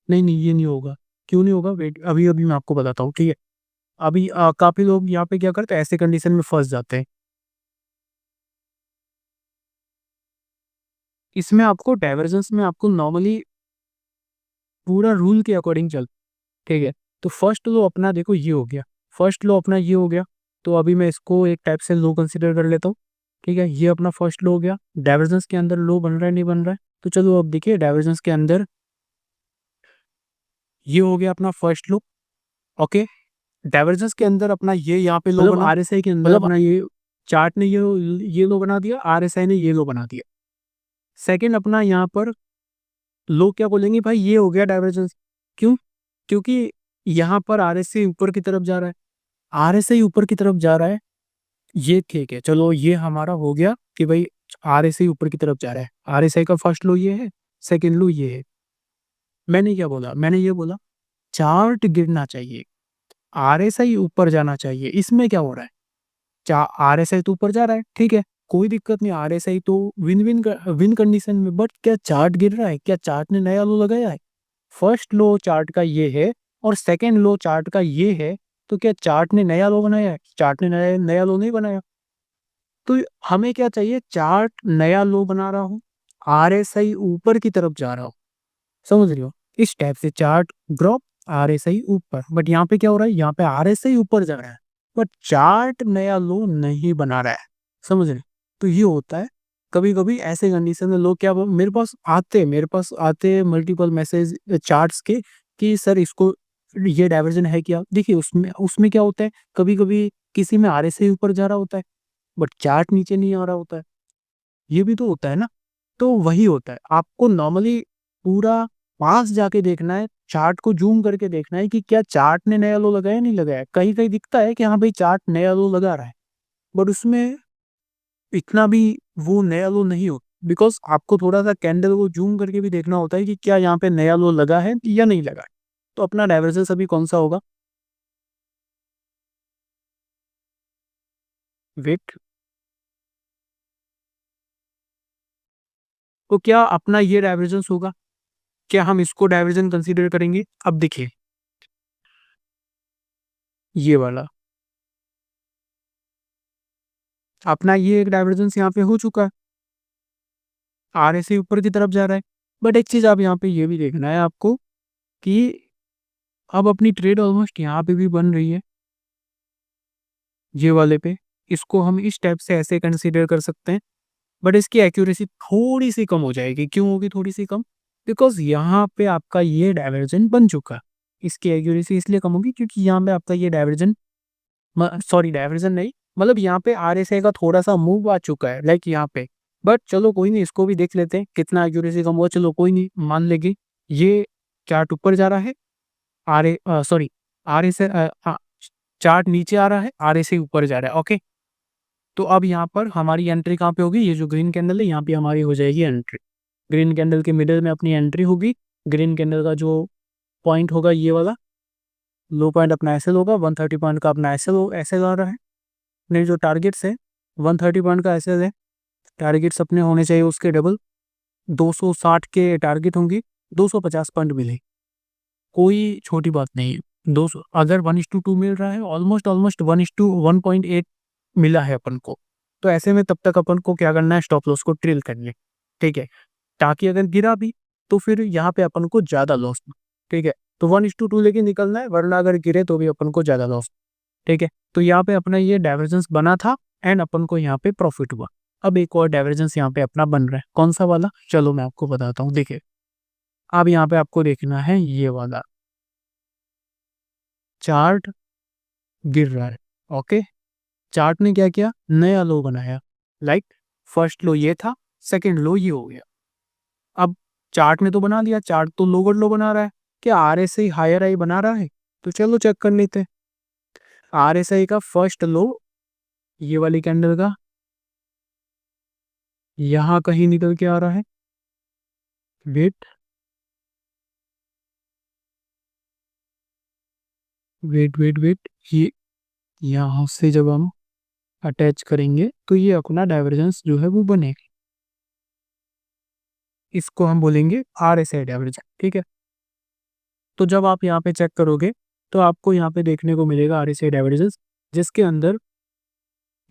Speaker 1: नहीं नहीं ये नहीं होगा, क्यों नहीं होगा, वेट अभी अभी मैं आपको बताता हूँ। ठीक है, अभी काफी लोग यहाँ पे क्या करते हैं, ऐसे कंडीशन में फंस जाते हैं। इसमें आपको डाइवर्जेंस में आपको नॉर्मली पूरा रूल के अकॉर्डिंग चल, ठीक है, तो फर्स्ट लो अपना देखो ये हो गया, फर्स्ट लो अपना ये हो गया, तो अभी मैं इसको एक टाइप से लो कंसिडर कर लेता हूँ। ठीक है, ये अपना फर्स्ट लो हो गया, डाइवर्जेंस के अंदर लो बन रहा है नहीं बन रहा है, तो चलो अब देखिए डाइवर्जेंस के अंदर ये हो गया अपना फर्स्ट लो। ओके, डाइवर्जेंस के अंदर अपना ये यहाँ पे लो मतलब बना, आरएसआई के अंदर अपना ये चार्ट ने ये लो बना दिया, आरएसआई ने ये लो बना दिया। सेकंड अपना यहाँ पर लोग क्या बोलेंगे, भाई ये हो गया डाइवर्जेंस, क्यों, क्योंकि यहाँ पर आरएसआई ऊपर की तरफ जा रहा है, आरएसआई ऊपर की तरफ जा रहा है, ये ठीक है, चलो ये हमारा हो गया कि भाई आरएसआई ऊपर की तरफ जा रहा है, आरएसआई का फर्स्ट लो ये है, सेकंड लो ये है। मैंने क्या बोला, मैंने ये बोला चार्ट गिरना चाहिए, आरएसआई ऊपर जाना चाहिए, इसमें क्या हो रहा है, आरएसआई तो ऊपर जा रहा है, ठीक है, कोई दिक्कत नहीं, आरएसआई तो विन विन विन कंडीशन में, बट क्या चार्ट गिर रहा है, क्या चार्ट ने नया लो लगाया है, फर्स्ट लो चार्ट का ये है और सेकंड लो चार्ट का ये है, तो क्या चार्ट ने नया लो बनाया है, चार्ट ने नया नया लो नहीं बनाया। तो हमें क्या चाहिए, चार्ट नया लो बना रहा हो, आरएसआई ऊपर की तरफ जा रहा हो, समझ रही हो, इस टाइप से चार्ट ड्रॉप, आरएसआई ऊपर, बट यहाँ पे क्या हो रहा है, यहाँ पे आरएसआई ऊपर जा रहा है, बट चार्ट नया लो नहीं बना रहा है, समझ रहे। तो ये होता है, कभी कभी ऐसे कंडीशन में लोग क्या मेरे पास आते मल्टीपल मैसेज चार्ट्स के, कि सर इसको ये डाइवर्जन है क्या, देखिए उसमें उसमें क्या होता है, कभी कभी किसी में आरएसआई ऊपर जा रहा होता है, बट चार्ट नीचे नहीं आ रहा होता है, ये भी तो होता है ना। तो वही होता है, आपको नॉर्मली पूरा पास जाके देखना है, चार्ट को जूम करके देखना है कि क्या चार्ट ने नया लो लगाया नहीं लगाया, कहीं कहीं दिखता है कि हाँ भाई चार्ट नया लो लगा रहा है, बट उसमें इतना भी वो नया लो नहीं हो, बिकॉज आपको थोड़ा सा कैंडल को जूम करके भी देखना होता है कि क्या यहाँ पे नया लो लगा है या नहीं लगा है। तो अपना डाइवर्जेंस अभी कौन सा होगा, वेट, तो क्या अपना ये डाइवर्जेंस होगा, क्या हम इसको डाइवर्जन कंसीडर करेंगे। अब देखिए ये वाला अपना ये एक डाइवर्जेंस यहाँ पे हो चुका है, RSI ऊपर की तरफ जा रहा है। बट एक चीज़ आप यहाँ पे ये भी देखना है आपको कि अब अपनी ट्रेड ऑलमोस्ट यहाँ पे भी बन रही है, ये वाले पे। इसको हम इस टाइप से ऐसे कंसीडर कर सकते हैं, बट इसकी एक्यूरेसी थोड़ी सी कम हो जाएगी। क्यों होगी थोड़ी सी कम? बिकॉज यहाँ पे आपका ये डाइवर्जन बन चुका है। इसकी एक्यूरेसी इसलिए कम होगी क्योंकि यहाँ पे आपका ये डाइवर्जन, सॉरी डाइवर्जन नहीं, मतलब यहाँ पे RSI का थोड़ा सा मूव आ चुका है, लाइक यहाँ पे। बट चलो कोई नहीं, इसको भी देख लेते हैं कितना एक्यूरेसी कम हुआ। चलो कोई नहीं, मान लेंगे ये चार्ट ऊपर जा रहा है, सॉरी RSI, चार्ट नीचे आ रहा है, RSI ऊपर जा रहा है। ओके, तो अब यहाँ पर हमारी एंट्री कहाँ पे होगी? ये जो ग्रीन कैंडल है यहाँ पे हमारी हो जाएगी एंट्री। ग्रीन कैंडल के मिडिल में अपनी एंट्री होगी। ग्रीन कैंडल का जो पॉइंट होगा ये वाला लो पॉइंट अपना एसएल होगा। 130 पॉइंट का अपना एसएल आ रहा है। नहीं, जो टारगेट्स है 130 पॉइंट का एसएल है, टारगेट्स अपने होने चाहिए उसके डबल। 260 के टारगेट होंगे, 250 पॉइंट मिले, कोई छोटी बात नहीं है। 200 अगर 1:2 मिल रहा है, ऑलमोस्ट 1:1.8 मिला है अपन को, तो ऐसे में तब तक अपन को क्या करना है? स्टॉप लॉस को ट्रिल करने, ठीक है, ताकि अगर गिरा भी तो फिर यहाँ पे अपन को ज़्यादा लॉस, ठीक है। तो 1:2 लेके निकलना है, वरना अगर गिरे तो भी अपन को ज़्यादा लॉस, ठीक है। तो यहाँ पे अपना ये डाइवर्जेंस बना था एंड अपन को यहाँ पे प्रॉफिट हुआ। अब एक और डाइवर्जेंस यहाँ पे अपना बन रहा है, कौन सा वाला? चलो मैं आपको बताता हूँ। देखिए, अब यहाँ पे आपको देखना है ये वाला चार्ट गिर रहा है। ओके, चार्ट ने क्या किया? नया लो बनाया। लाइक फर्स्ट लो ये था, सेकंड लो ये हो गया। अब चार्ट ने तो बना दिया, चार्ट तो लोअर लो बना रहा है, क्या RSI हायर आई बना रहा है? तो चलो चेक कर लेते हैं। RSI का फर्स्ट लो ये वाली कैंडल का यहाँ कहीं निकल के आ रहा है। वेट वेट वेट वेट, ये यहाँ से जब हम अटैच करेंगे तो ये अपना डाइवर्जेंस जो है वो बनेगा। इसको हम बोलेंगे RSI डाइवर्जेंस, ठीक है। तो जब आप यहाँ पे चेक करोगे तो आपको यहाँ पे देखने को मिलेगा RSI डाइवर्जेंस, जिसके अंदर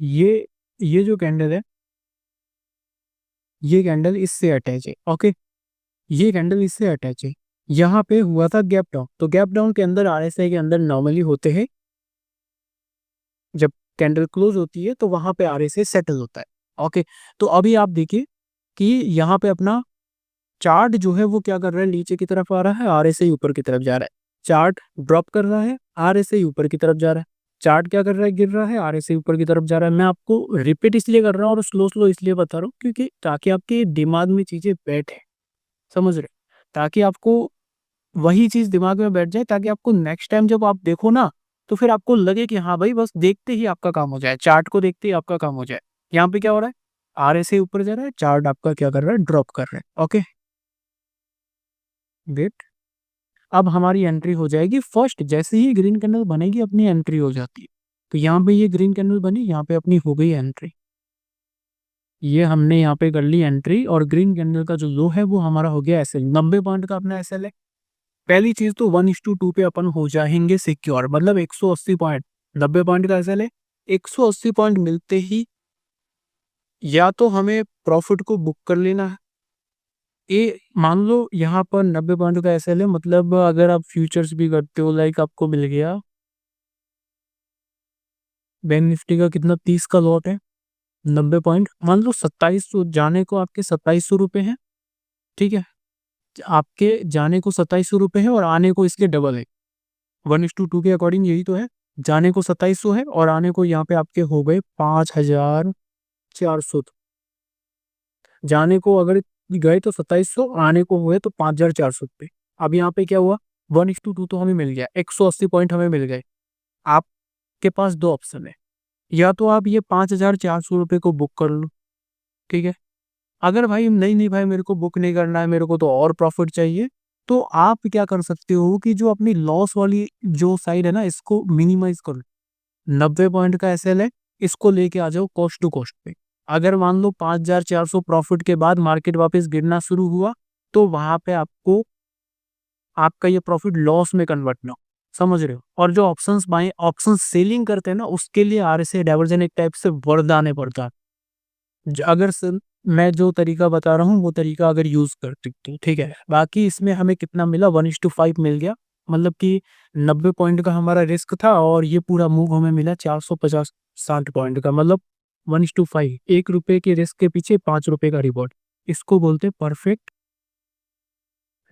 Speaker 1: ये जो कैंडल है, ये कैंडल इससे अटैच है। ओके, ये कैंडल इससे अटैच है। यहाँ पे हुआ था गैप डाउन, तो गैप डाउन के अंदर RSI के अंदर नॉर्मली होते हैं, जब कैंडल क्लोज होती है तो वहां पे RSI सेटल होता है। ओके, तो अभी आप देखिए कि यहाँ पे अपना चार्ट जो है वो क्या कर रहा है? नीचे की तरफ आ रहा है, RSI ऊपर की तरफ जा रहा है। चार्ट ड्रॉप कर रहा है, RSI ऊपर की तरफ जा रहा है। चार्ट क्या कर रहा है? गिर रहा है, RSI ऊपर की तरफ जा रहा है। मैं आपको रिपीट इसलिए कर रहा हूँ और स्लो स्लो इसलिए बता रहा हूँ क्योंकि ताकि आपके दिमाग में चीजें बैठे, समझ रहे, ताकि आपको वही चीज दिमाग में बैठ जाए, ताकि आपको नेक्स्ट टाइम जब आप देखो ना तो फिर आपको लगे कि हाँ भाई, बस देखते ही आपका काम हो जाए, चार्ट को देखते ही आपका काम हो जाए। यहाँ पे क्या हो रहा है? RSI ऊपर जा रहा है, चार्ट आपका क्या कर रहा है? ड्रॉप कर रहा है। ओके, वेट, अब हमारी एंट्री हो जाएगी फर्स्ट, जैसे ही ग्रीन कैंडल बनेगी अपनी एंट्री हो जाती है। तो यहाँ पे ये ग्रीन कैंडल बनी, यहाँ पे अपनी हो गई एंट्री। ये हमने यहाँ पे कर ली एंट्री, और ग्रीन कैंडल का जो लो है वो हमारा हो गया एसएल, 90 पॉइंट का अपना एसएल है। पहली चीज तो 1:2 पे अपन हो जाएंगे सिक्योर, मतलब 180 पॉइंट, 90 पॉइंट का एसएल है। 180 पॉइंट मिलते ही या तो हमें प्रॉफिट को बुक कर लेना है। ये मान लो यहाँ पर 90 पॉइंट का एसएल है, मतलब अगर आप फ्यूचर्स भी करते हो, लाइक आपको मिल गया बैंक निफ्टी का कितना, 30 का लॉट है, 90 पॉइंट, मान लो 2700, जाने को आपके 2700 रुपये हैं, ठीक है। आपके जाने को 2700 रुपये है और आने को इसके डबल है। 1:2 के अकॉर्डिंग यही तो है, जाने को 2700 है और आने को यहाँ पे आपके हो गए 5400। जाने को अगर गए तो 2700, आने को हुए तो 5400 रुपये। अब यहाँ पे क्या हुआ? 1:2 तो हमें मिल गया, 180 पॉइंट हमें मिल गए। आपके पास दो ऑप्शन है, या तो आप ये 5400 रुपये को बुक कर लो, ठीक है। अगर भाई नहीं नहीं भाई मेरे को बुक नहीं करना है, मेरे को तो और प्रॉफिट चाहिए, तो आप क्या कर सकते हो कि जो अपनी लॉस वाली जो साइड है ना, इसको मिनिमाइज कर लो। 90 पॉइंट का एसएल है, इसको लेके आ जाओ कॉस्ट टू कॉस्ट पे। अगर मान लो 5400 प्रॉफिट के बाद मार्केट वापस गिरना शुरू हुआ, तो वहां पे आपको आपका ये प्रॉफिट लॉस में कन्वर्ट ना हो, समझ रहे हो? और जो ऑप्शंस बाय ऑप्शन सेलिंग करते हैं ना, उसके लिए आरएसआई डाइवर्जन एक टाइप से वरदान है, वरदान। अगर मैं जो तरीका बता रहा हूँ वो तरीका अगर यूज कर सकते हो, ठीक है। बाकी इसमें हमें कितना मिला, 1:5 मिल गया। मतलब कि 90 पॉइंट का हमारा रिस्क था और ये पूरा मूव हमें मिला 450-60 पॉइंट का, मतलब 1:5। 1 रुपए के रिस्क के पीछे 5 रुपए का रिवॉर्ड। इसको बोलते हैं परफेक्ट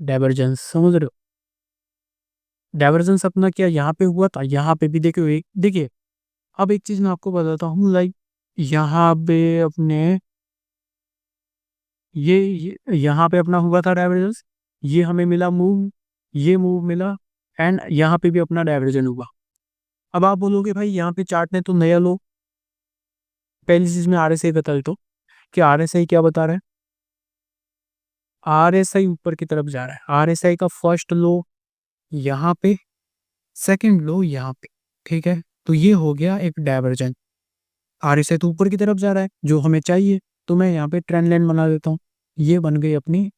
Speaker 1: डाइवर्जेंस, समझ रहे हो? डाइवर्जेंस अपना क्या यहाँ पे हुआ था, यहाँ पे भी देखिए, देखिए। अब एक चीज मैं आपको बताता हूँ, लाइक यहाँ पे अपने यहाँ पे अपना हुआ था डाइवर्जेंस, ये हमें मिला मूव, ये मूव मिला, एंड यहाँ पे भी अपना डाइवर्जन हुआ। अब आप बोलोगे भाई यहाँ पे चार्ट ने तो नया लो। पहली चीज में आरएसआई बता देता हूँ कि आरएसआई क्या बता रहा है। आरएसआई ऊपर की तरफ जा रहा है। आरएसआई का फर्स्ट लो यहाँ पे, सेकंड लो यहाँ पे, ठीक है। तो ये हो गया एक डाइवर्जन। आरएसआई तो ऊपर की तरफ जा रहा है जो हमें चाहिए, तो मैं यहाँ पे ट्रेंड लाइन बना देता हूँ। ये बन गई अपनी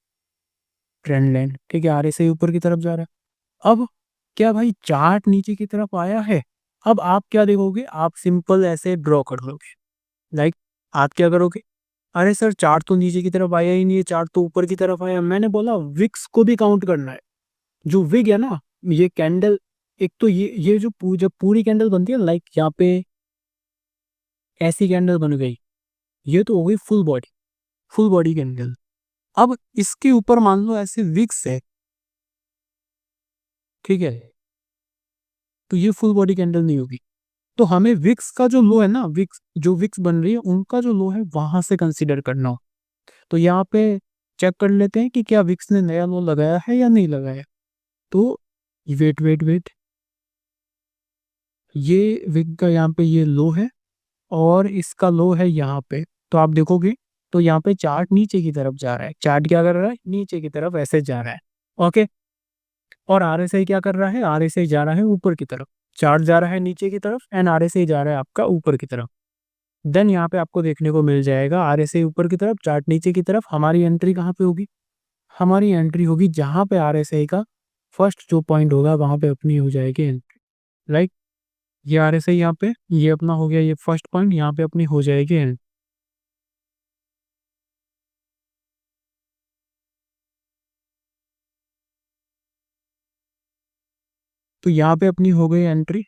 Speaker 1: ट्रेंड लाइन, ठीक है। आरएसआई ऊपर की तरफ जा रहा है। अब क्या भाई चार्ट नीचे की तरफ आया है। अब आप क्या देखोगे, आप सिंपल ऐसे ड्रॉ कर लोगे। लाइक आप क्या करोगे, अरे सर चार्ट तो नीचे की तरफ आया ही नहीं है, चार्ट तो ऊपर की तरफ आया। मैंने बोला विक्स को भी काउंट करना है। जो विग है ना, ये कैंडल, एक तो ये जो जब पूरी कैंडल बनती है, लाइक यहाँ पे ऐसी कैंडल बन गई, ये तो हो गई full body, full body candle. अब इसके ऊपर मान लो ऐसे विक्स है, ठीक है, तो ये फुल बॉडी कैंडल नहीं होगी। तो हमें विक्स का जो लो है ना, विक्स जो विक्स बन रही है उनका जो लो है वहां से कंसीडर करना हो। तो यहाँ पे चेक कर लेते हैं कि क्या विक्स ने नया लो लगाया है या नहीं लगाया। तो वेट वेट वेट, ये विक का यहाँ पे ये लो है और इसका लो है यहाँ पे। तो आप देखोगे तो यहाँ पे चार्ट नीचे की तरफ जा रहा है। चार्ट क्या कर रहा है, नीचे की तरफ ऐसे जा रहा है, ओके। और आरएसआई क्या कर रहा है, आरएसआई जा रहा है ऊपर की तरफ। चार्ट जा रहा है नीचे की तरफ एंड आरएसआई जा रहा है आपका ऊपर की तरफ। देन यहाँ पे आपको देखने को मिल जाएगा आरएसआई ऊपर की तरफ, चार्ट नीचे की तरफ। हमारी एंट्री कहाँ पे होगी, हमारी एंट्री होगी जहाँ पे आरएसआई का फर्स्ट जो पॉइंट होगा वहां पे अपनी हो जाएगी एंट्री। लाइक ये आरएसआई यहाँ पे, ये अपना हो गया ये फर्स्ट पॉइंट, यहाँ पे अपनी हो जाएगी एंट्री। तो यहाँ पे अपनी हो गई एंट्री।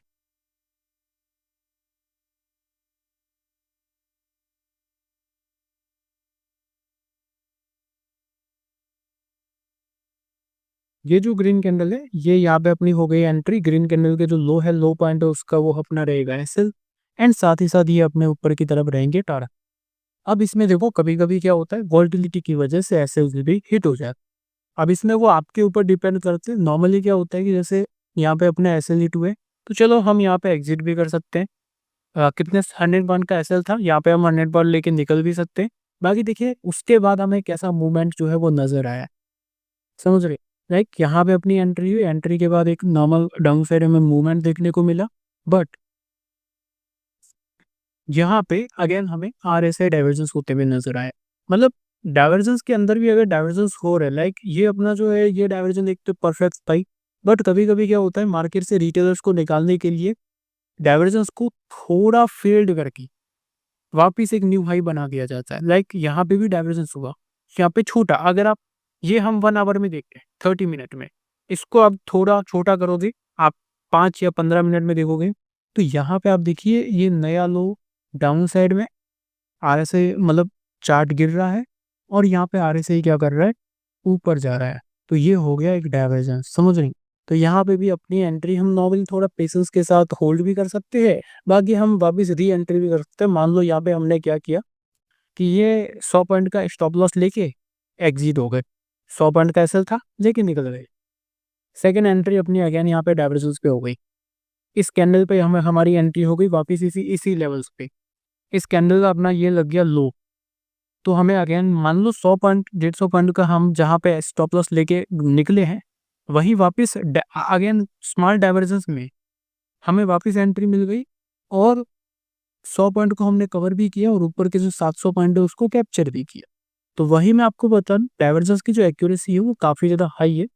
Speaker 1: ये जो ग्रीन कैंडल है, ये यहाँ पे अपनी हो गई एंट्री। ग्रीन कैंडल के जो लो है, लो पॉइंट है उसका, वो अपना रहेगा एसएल, एंड साथ ही साथ ये अपने ऊपर की तरफ रहेंगे टारगेट। अब इसमें देखो कभी कभी क्या होता है, वॉल्टिलिटी की वजह से एसएल भी हिट हो जाता है। अब इसमें वो आपके ऊपर डिपेंड करते हैं। नॉर्मली क्या होता है कि जैसे यहाँ पे अपने एसएल हिट हुए, तो चलो हम यहाँ पे एग्जिट भी कर सकते हैं। कितने 100 पॉइंट का एसएल था, यहाँ पे हम 100 पॉइंट लेके निकल भी सकते हैं। बाकी देखिए उसके बाद हमें कैसा मूवमेंट जो है वो नजर आया, समझ रहे। लाइक यहाँ पे अपनी एंट्री हुई, एंट्री के बाद एक नॉर्मल डाउन साइड में मूवमेंट देखने को मिला। बट यहाँ पे अगेन हमें आरएसआई डाइवर्जेंस होते हुए नजर आया। मतलब डाइवर्जेंस के अंदर भी अगर डाइवर्जेंस हो रहा है, लाइक ये अपना जो है ये डाइवर्जेंस एक तो परफेक्ट था ही। बट कभी कभी क्या होता है, मार्केट से रिटेलर्स को निकालने के लिए डाइवर्जेंस को थोड़ा फेल्ड करके वापिस एक न्यू हाई बना दिया जाता है। लाइक यहाँ पे भी डाइवर्जेंस हुआ, यहाँ पे छोटा। अगर आप ये हम 1 आवर में देखते हैं, 30 मिनट में, इसको आप थोड़ा छोटा करोगे, आप 5 या 15 मिनट में देखोगे, तो यहाँ पे आप देखिए ये नया लो डाउन साइड में आरएसआई, मतलब चार्ट गिर रहा है और यहाँ पे आरएसआई क्या कर रहा है, ऊपर जा रहा है। तो ये हो गया एक डाइवर्जेंस, समझ रही। तो यहाँ पे भी अपनी एंट्री हम नॉर्मली थोड़ा पेशेंस के साथ होल्ड भी कर सकते हैं। बाकी हम वापस री एंट्री भी कर सकते हैं। मान लो यहाँ पे हमने क्या किया कि ये 100 पॉइंट का स्टॉप लॉस लेके एग्जिट हो गए। 100 पॉइंट का एसएल था लेके निकल गए। सेकेंड एंट्री अपनी अगेन यहाँ पे डाइवर्जेंस पे हो गई। इस कैंडल पे हमें हमारी एंट्री हो गई वापस इसी इसी लेवल्स पे। इस कैंडल का अपना ये लग गया लो। तो हमें अगेन मान लो 100 पॉइंट 150 पॉइंट का हम जहाँ पे स्टॉप लॉस लेके निकले हैं, वहीं वापस अगेन स्मॉल डाइवर्जेंस में हमें वापस एंट्री मिल गई और 100 पॉइंट को हमने कवर भी किया और ऊपर के जो 700 पॉइंट है उसको कैप्चर भी किया। तो वही मैं आपको बता दूं, डाइवर्जेंस की जो एक्यूरेसी है वो काफ़ी ज़्यादा हाई है।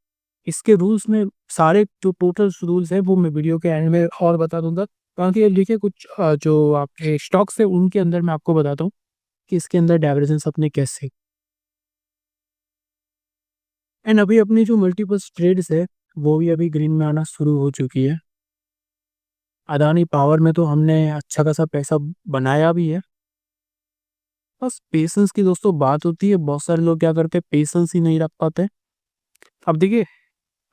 Speaker 1: इसके रूल्स में सारे जो टोटल रूल्स है वो मैं वीडियो के एंड में और बता दूंगा। बाकी ये देखिए कुछ जो आपके स्टॉक्स है उनके अंदर मैं आपको बताता हूँ कि इसके अंदर डाइवर्जेंस अपने कैसे। एंड अभी अपनी जो मल्टीपल ट्रेड्स है वो भी अभी ग्रीन में आना शुरू हो चुकी है। अदानी पावर में तो हमने अच्छा खासा पैसा बनाया भी है। बस पेशेंस की दोस्तों बात होती है, बहुत सारे लोग क्या करते हैं पेशेंस ही नहीं रख पाते। अब देखिए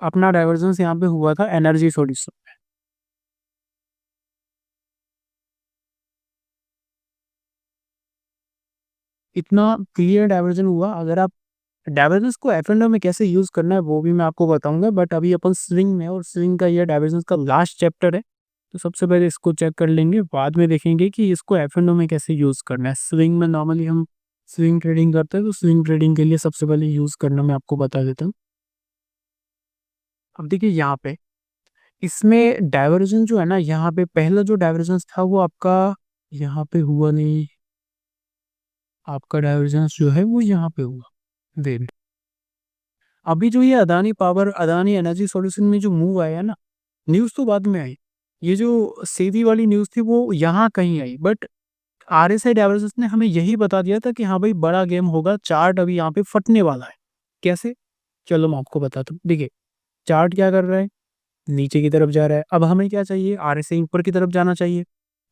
Speaker 1: अपना डाइवर्जेंस यहाँ पे हुआ था एनर्जी सॉल्यूशन। इतना क्लियर डाइवर्जन हुआ। अगर आप डाइवर्जेंस को एफ में कैसे यूज करना है वो भी मैं आपको बताऊंगा, बट अभी अपन स्विंग में, और स्विंग का ये डाइवर्जेंस का लास्ट चैप्टर है, तो सबसे पहले इसको चेक कर लेंगे, बाद में देखेंगे कि इसको एफ में कैसे यूज करना है। स्विंग में नॉर्मली हम स्विंग ट्रेडिंग करते हैं, तो स्विंग ट्रेडिंग के लिए सबसे पहले यूज करना मैं आपको बता देता हूँ। अब देखिए यहाँ पे इसमें डाइवर्जन जो है ना, यहाँ पे पहला जो डाइवर्जेंस था वो आपका यहाँ पे हुआ नहीं, आपका डाइवर्जेंस जो है वो यहाँ पे हुआ। देन अभी जो ये Adani power, Adani energy solution में जो मूव आया ना, न्यूज़ तो बाद में आई। ये जो सेबी वाली न्यूज़ थी वो यहाँ कहीं आई, बट आरएसआई डाइवर्जेंस ने हमें यही बता दिया था कि हाँ भाई बड़ा गेम होगा, चार्ट अभी यहाँ पे फटने वाला है। कैसे? चलो मैं आपको बताता हूँ। देखिए चार्ट क्या कर रहा है, नीचे की तरफ जा रहा है। अब हमें क्या चाहिए, आरएसआई ऊपर की तरफ जाना चाहिए।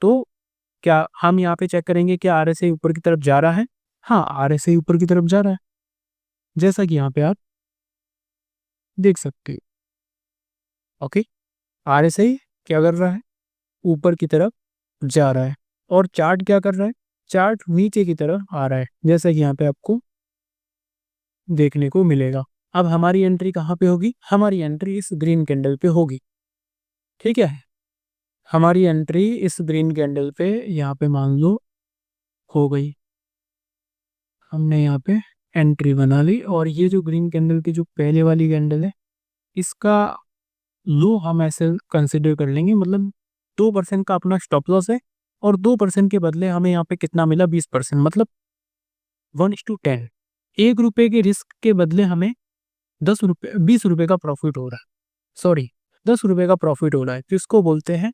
Speaker 1: तो क्या हम यहाँ पे चेक करेंगे कि आरएसआई ऊपर की तरफ जा रहा है? हाँ, आरएसआई ऊपर की तरफ जा रहा है, जैसा कि यहाँ पे आप देख सकते हो। ओके, आरएसआई क्या कर रहा है, ऊपर की तरफ जा रहा है। और चार्ट क्या कर रहा है, चार्ट नीचे की तरफ आ रहा है, जैसा कि यहाँ पे आपको देखने को मिलेगा। अब हमारी एंट्री कहाँ पे होगी, हमारी एंट्री इस ग्रीन कैंडल पे होगी। ठीक है, हमारी एंट्री इस ग्रीन कैंडल पे यहाँ पे मान लो हो गई। हमने यहाँ पे एंट्री बना ली, और ये जो ग्रीन कैंडल की जो पहले वाली कैंडल है इसका लो हम ऐसे कंसिडर कर लेंगे, मतलब 2% का अपना स्टॉप लॉस है, और 2% के बदले हमें यहाँ पे कितना मिला, 20%, मतलब 1:10। ₹1 के रिस्क के बदले हमें 10 रुपये, 20 रुपये का प्रॉफिट हो रहा है। सॉरी, 10 रुपये का प्रॉफिट हो रहा है। तो इसको बोलते हैं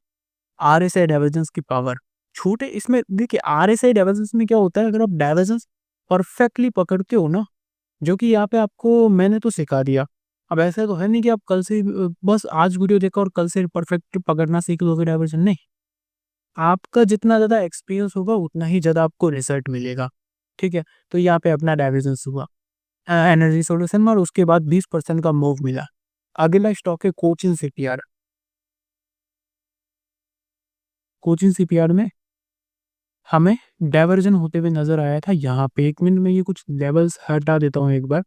Speaker 1: आरएसआई डाइवर्जेंस की पावर। छोटे इसमें देखिए आरएसआई डाइवर्जेंस में क्या होता है, अगर आप डाइवर्जेंस परफेक्टली पकड़ते हो ना, जो कि यहाँ पे आपको मैंने तो सिखा दिया। अब ऐसा तो है नहीं कि आप कल से बस आज वीडियो देखा और कल से परफेक्ट पकड़ना सीख लोगे डाइवर्जन, नहीं। आपका जितना ज़्यादा एक्सपीरियंस होगा उतना ही ज़्यादा आपको रिजल्ट मिलेगा। ठीक है, तो यहाँ पे अपना डाइवर्जेंस हुआ एनर्जी सॉल्यूशन में, और उसके बाद 20% का मूव मिला। अगला स्टॉक है कोचिन सीपीआर। कोचिन सीपीआर में हमें डाइवर्जन होते हुए नजर आया था यहाँ पे। 1 मिनट में ये कुछ लेवल्स हटा देता हूँ एक बार।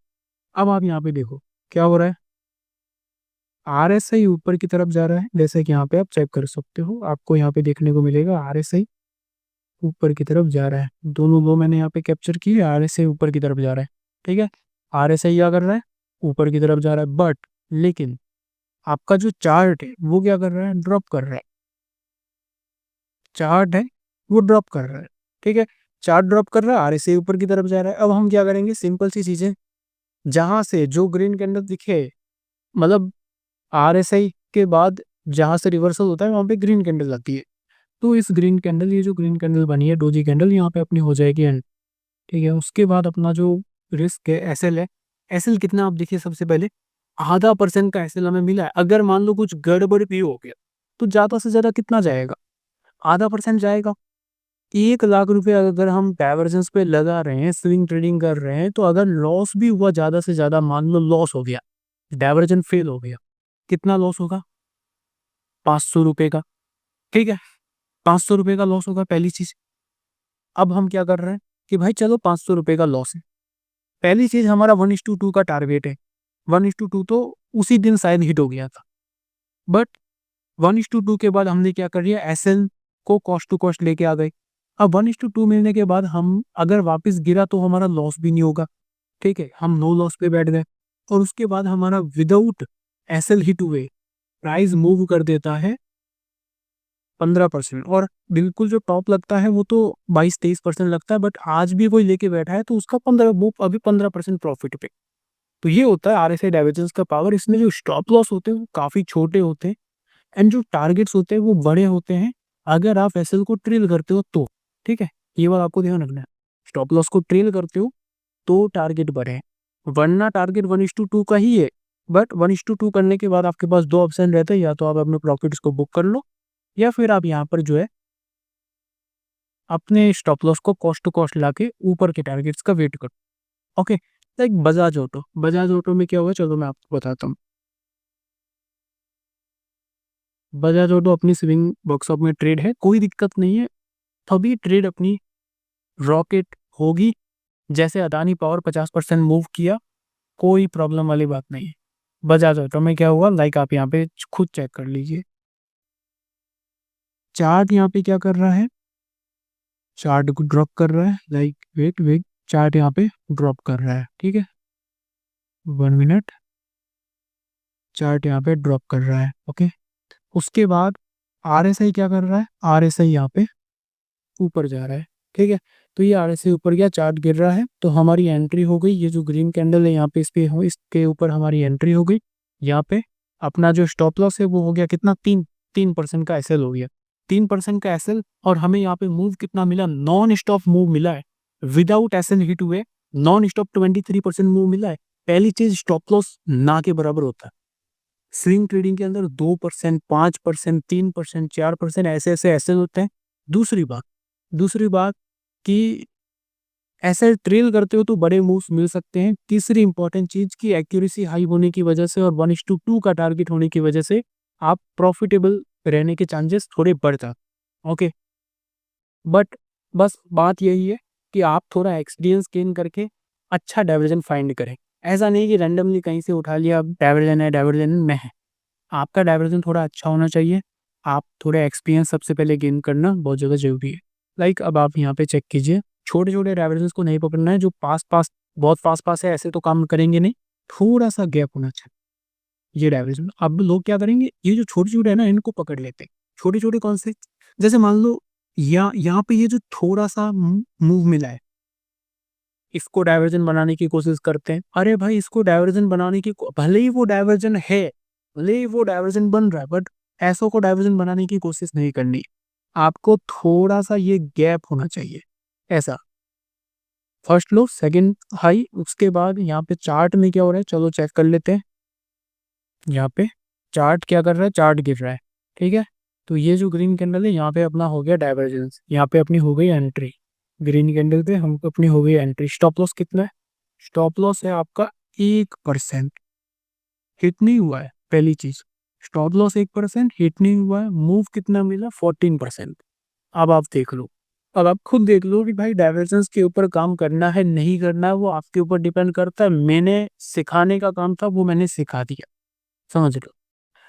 Speaker 1: अब आप यहाँ पे देखो क्या हो रहा है, आरएसआई ऊपर की तरफ जा रहा है, जैसे कि यहाँ पे आप चेक कर सकते हो, आपको यहाँ पे देखने को मिलेगा आरएसआई ऊपर की तरफ जा रहा है। दोनों लो मैंने यहाँ पे कैप्चर किए, आरएसआई ऊपर की तरफ जा रहा है। ठीक है, आरएसआई क्या कर रहा है, ऊपर की तरफ जा रहा है, बट लेकिन आपका जो चार्ट है वो क्या कर रहा है, ड्रॉप कर रहा है। चार्ट है वो ड्रॉप कर रहा है। ठीक है, चार्ट ड्रॉप कर रहा है, आरएसआई ऊपर की तरफ जा रहा है। अब हम क्या करेंगे, सिंपल सी चीजें, जहां से जो ग्रीन कैंडल दिखे, मतलब आरएसआई के बाद जहां से रिवर्सल होता है वहां पे ग्रीन कैंडल लगती है। तो इस ग्रीन कैंडल, ये जो ग्रीन कैंडल बनी है डोजी कैंडल, यहाँ पे अपनी हो जाएगी एंड। ठीक है, उसके बाद अपना जो रिस्क है एसएल है। एसएल कितना, आप देखिए सबसे पहले ½ % का एसएल हमें मिला है। अगर मान लो कुछ गड़बड़ भी हो गया तो ज्यादा से ज्यादा कितना जाएगा, ½ % जाएगा। 1 लाख रुपए अगर हम डाइवर्जेंस पे लगा रहे हैं, स्विंग ट्रेडिंग कर रहे हैं, तो अगर लॉस भी हुआ ज्यादा से ज्यादा, मान लो लॉस हो गया, डाइवर्जन फेल हो गया, कितना लॉस होगा, 500 रुपए का। ठीक है, 500 रुपए का लॉस होगा पहली चीज। अब हम क्या कर रहे हैं कि भाई चलो 500 रुपए का लॉस है, पहली चीज हमारा 1:2 का टारगेट है। 1:2 तो उसी दिन शायद हिट हो गया था, बट 1:2 के बाद हमने क्या कर लिया, एसएल को कॉस्ट टू कॉस्ट लेके आ गए। अब 1:2 मिलने के बाद हम अगर वापस गिरा तो हमारा लॉस भी नहीं होगा। ठीक है, हम नो लॉस पे बैठ गए, और उसके बाद हमारा विदाउट एसएल हिट हुए प्राइस मूव कर देता है 15%, और बिल्कुल जो टॉप लगता है वो तो 22-23% लगता है, बट आज भी कोई लेके बैठा है तो उसका 15, वो अभी 15% प्रॉफिट पे। तो ये होता है आरएसआई डाइवर्जेंस का पावर। इसमें जो स्टॉप लॉस होते हैं वो काफ़ी छोटे होते हैं एंड जो टारगेट्स होते हैं वो बड़े होते हैं, अगर आप एसएल को ट्रेल करते हो तो। ठीक है, ये बात आपको ध्यान रखना है। स्टॉप लॉस को ट्रेल करते हो तो टारगेट बड़े हैं, वरना टारगेट 1:2 का ही है। बट 1:2 करने के बाद आपके पास दो ऑप्शन रहते हैं, या तो आप अपने प्रॉफिट्स को बुक कर लो, या फिर आप यहाँ पर जो है अपने स्टॉप लॉस को कॉस्ट टू कॉस्ट लाके ऊपर के टारगेट्स का वेट करो। ओके, लाइक बजाज ऑटो में क्या हुआ, चलो मैं आपको बताता हूँ। बजाज ऑटो अपनी स्विंग वर्कशॉप में ट्रेड है, कोई दिक्कत नहीं है। तभी ट्रेड अपनी रॉकेट होगी। जैसे अदानी पावर 50% मूव किया, कोई प्रॉब्लम वाली बात नहीं है। बजाज ऑटो में क्या हुआ, लाइक आप यहाँ पे खुद चेक कर लीजिए। चार्ट यहाँ पे क्या कर रहा है, चार्ट को ड्रॉप कर रहा है, लाइक वेट वेट, चार्ट यहाँ पे ड्रॉप कर रहा है। ठीक है, 1 मिनट, चार्ट यहाँ पे ड्रॉप कर रहा है। ओके, उसके बाद आरएसआई क्या कर रहा है, आरएसआई यहाँ पे ऊपर जा रहा है। ठीक है, तो ये आरएसआई ऊपर गया, चार्ट गिर रहा है, तो हमारी एंट्री हो गई। ये जो ग्रीन कैंडल है यहाँ पे, इस पे हो, इसके ऊपर हमारी एंट्री हो गई। यहाँ पे अपना जो स्टॉप लॉस है वो हो गया कितना, 3% का एसएल हो गया, 3% का एसएल। और हमें यहाँ पे मूव कितना मिला, नॉन स्टॉप मूव मिला है, विदाउट एसएल हिट हुए नॉन स्टॉप 23% मूव मिला है। पहली चीज, स्टॉप लॉस ना के बराबर होता है स्विंग ट्रेडिंग के अंदर, 2%, 5%, 3%, 4% ऐसे ऐसे एसएल होते हैं। दूसरी बात कि ऐसे ट्रेल करते हो तो बड़े मूव्स मिल सकते हैं। तीसरी इंपॉर्टेंट चीज की एक्यूरेसी हाई होने की वजह से और 1:2 का टारगेट होने की वजह से आप प्रॉफिटेबल रहने के चांसेस थोड़े बढ़ जाते। ओके, बट बस बात यही है कि आप थोड़ा एक्सपीरियंस गेन करके अच्छा डाइवर्जन फाइंड करें। ऐसा नहीं कि रैंडमली कहीं से उठा लिया, अब डाइवर्जन में है। आपका डाइवर्जन थोड़ा अच्छा होना चाहिए। आप थोड़ा एक्सपीरियंस सबसे पहले गेन करना बहुत ज़्यादा जरूरी है। लाइक अब आप यहाँ पे चेक कीजिए, छोटे छोटे डाइवर्जन को नहीं पकड़ना है, जो पास पास बहुत पास पास है ऐसे तो काम करेंगे नहीं, थोड़ा सा गैप होना चाहिए। ये डाइवर्जन अब लोग क्या करेंगे, ये जो छोटे छोटे है ना इनको पकड़ लेते हैं। छोटे छोटे कौन से, जैसे मान लो यहाँ पे ये जो थोड़ा सा मूव मिला है, इसको डाइवर्जन बनाने की कोशिश करते हैं। अरे भाई, इसको डाइवर्जन बनाने की भले ही वो डाइवर्जन है, भले ही वो डाइवर्जन बन रहा है, बट ऐसो को डाइवर्जन बनाने की कोशिश नहीं करनी। आपको थोड़ा सा ये गैप होना चाहिए, ऐसा फर्स्ट लो सेकंड हाई। उसके बाद यहाँ पे चार्ट में क्या हो रहा है, चलो चेक कर लेते हैं। यहाँ पे चार्ट क्या कर रहा है, चार्ट गिर रहा है। ठीक है, तो ये जो ग्रीन कैंडल है यहाँ पे अपना हो गया डाइवर्जेंस, यहाँ पे अपनी हो गई एंट्री। ग्रीन कैंडल पे हमको अपनी हो गई एंट्री। स्टॉप लॉस कितना है, स्टॉप लॉस है आपका 1%, हिट नहीं हुआ है। पहली चीज, स्टॉप लॉस 1% हिट नहीं हुआ है। मूव कितना मिला, 14%। अब आप देख लो, अब आप खुद देख लो कि भाई डाइवर्जेंस के ऊपर काम करना है नहीं करना है, वो आपके ऊपर डिपेंड करता है। मैंने सिखाने का काम था, वो मैंने सिखा दिया, समझ लो।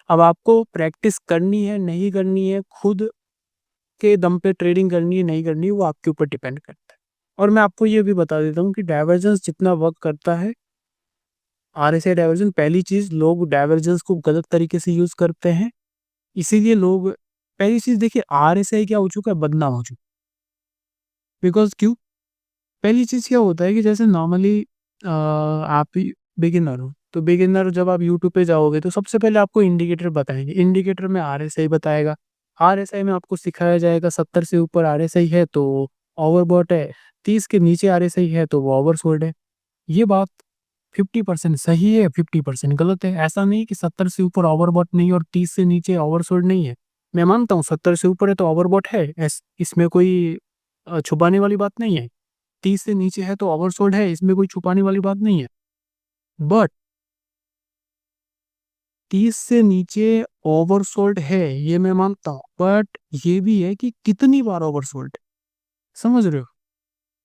Speaker 1: अब आपको प्रैक्टिस करनी है नहीं करनी है, खुद के दम पे ट्रेडिंग करनी है नहीं करनी है, वो आपके ऊपर डिपेंड करता है। और मैं आपको ये भी बता देता हूँ कि डाइवर्जेंस जितना वर्क करता है, आरएसआई डाइवर्जन, पहली चीज लोग डाइवर्जेंस को गलत तरीके से यूज करते हैं, इसीलिए लोग, पहली चीज देखिए आरएसआई क्या हो चुका है, बदनाम हो चुका है। बिकॉज क्यों, पहली चीज क्या होता है कि जैसे नॉर्मली आप बिगिनर हो, तो बिगिनर जब आप यूट्यूब पे जाओगे तो सबसे पहले आपको इंडिकेटर बताएंगे। इंडिकेटर में आरएसआई बताएगा, आरएसआई में आपको सिखाया जाएगा 70 से ऊपर आरएसआई है तो ओवरबॉट है, 30 के नीचे आरएसआई है तो वो ओवरसोल्ड है। ये बात 50% सही है, 50% गलत है। ऐसा नहीं कि 70 से ऊपर ओवरबॉट नहीं और 30 से नीचे ओवरसोल्ड नहीं है। मैं मानता हूँ 70 से ऊपर है तो ओवरबॉट है, इसमें कोई छुपाने वाली बात नहीं है। 30 से नीचे है तो ओवरसोल्ड है, इसमें कोई छुपाने वाली बात नहीं है। बट 30 से नीचे ओवरसोल्ड है ये मैं मानता हूँ, बट ये भी है कि कितनी बार ओवरसोल्ड, समझ रहे हो।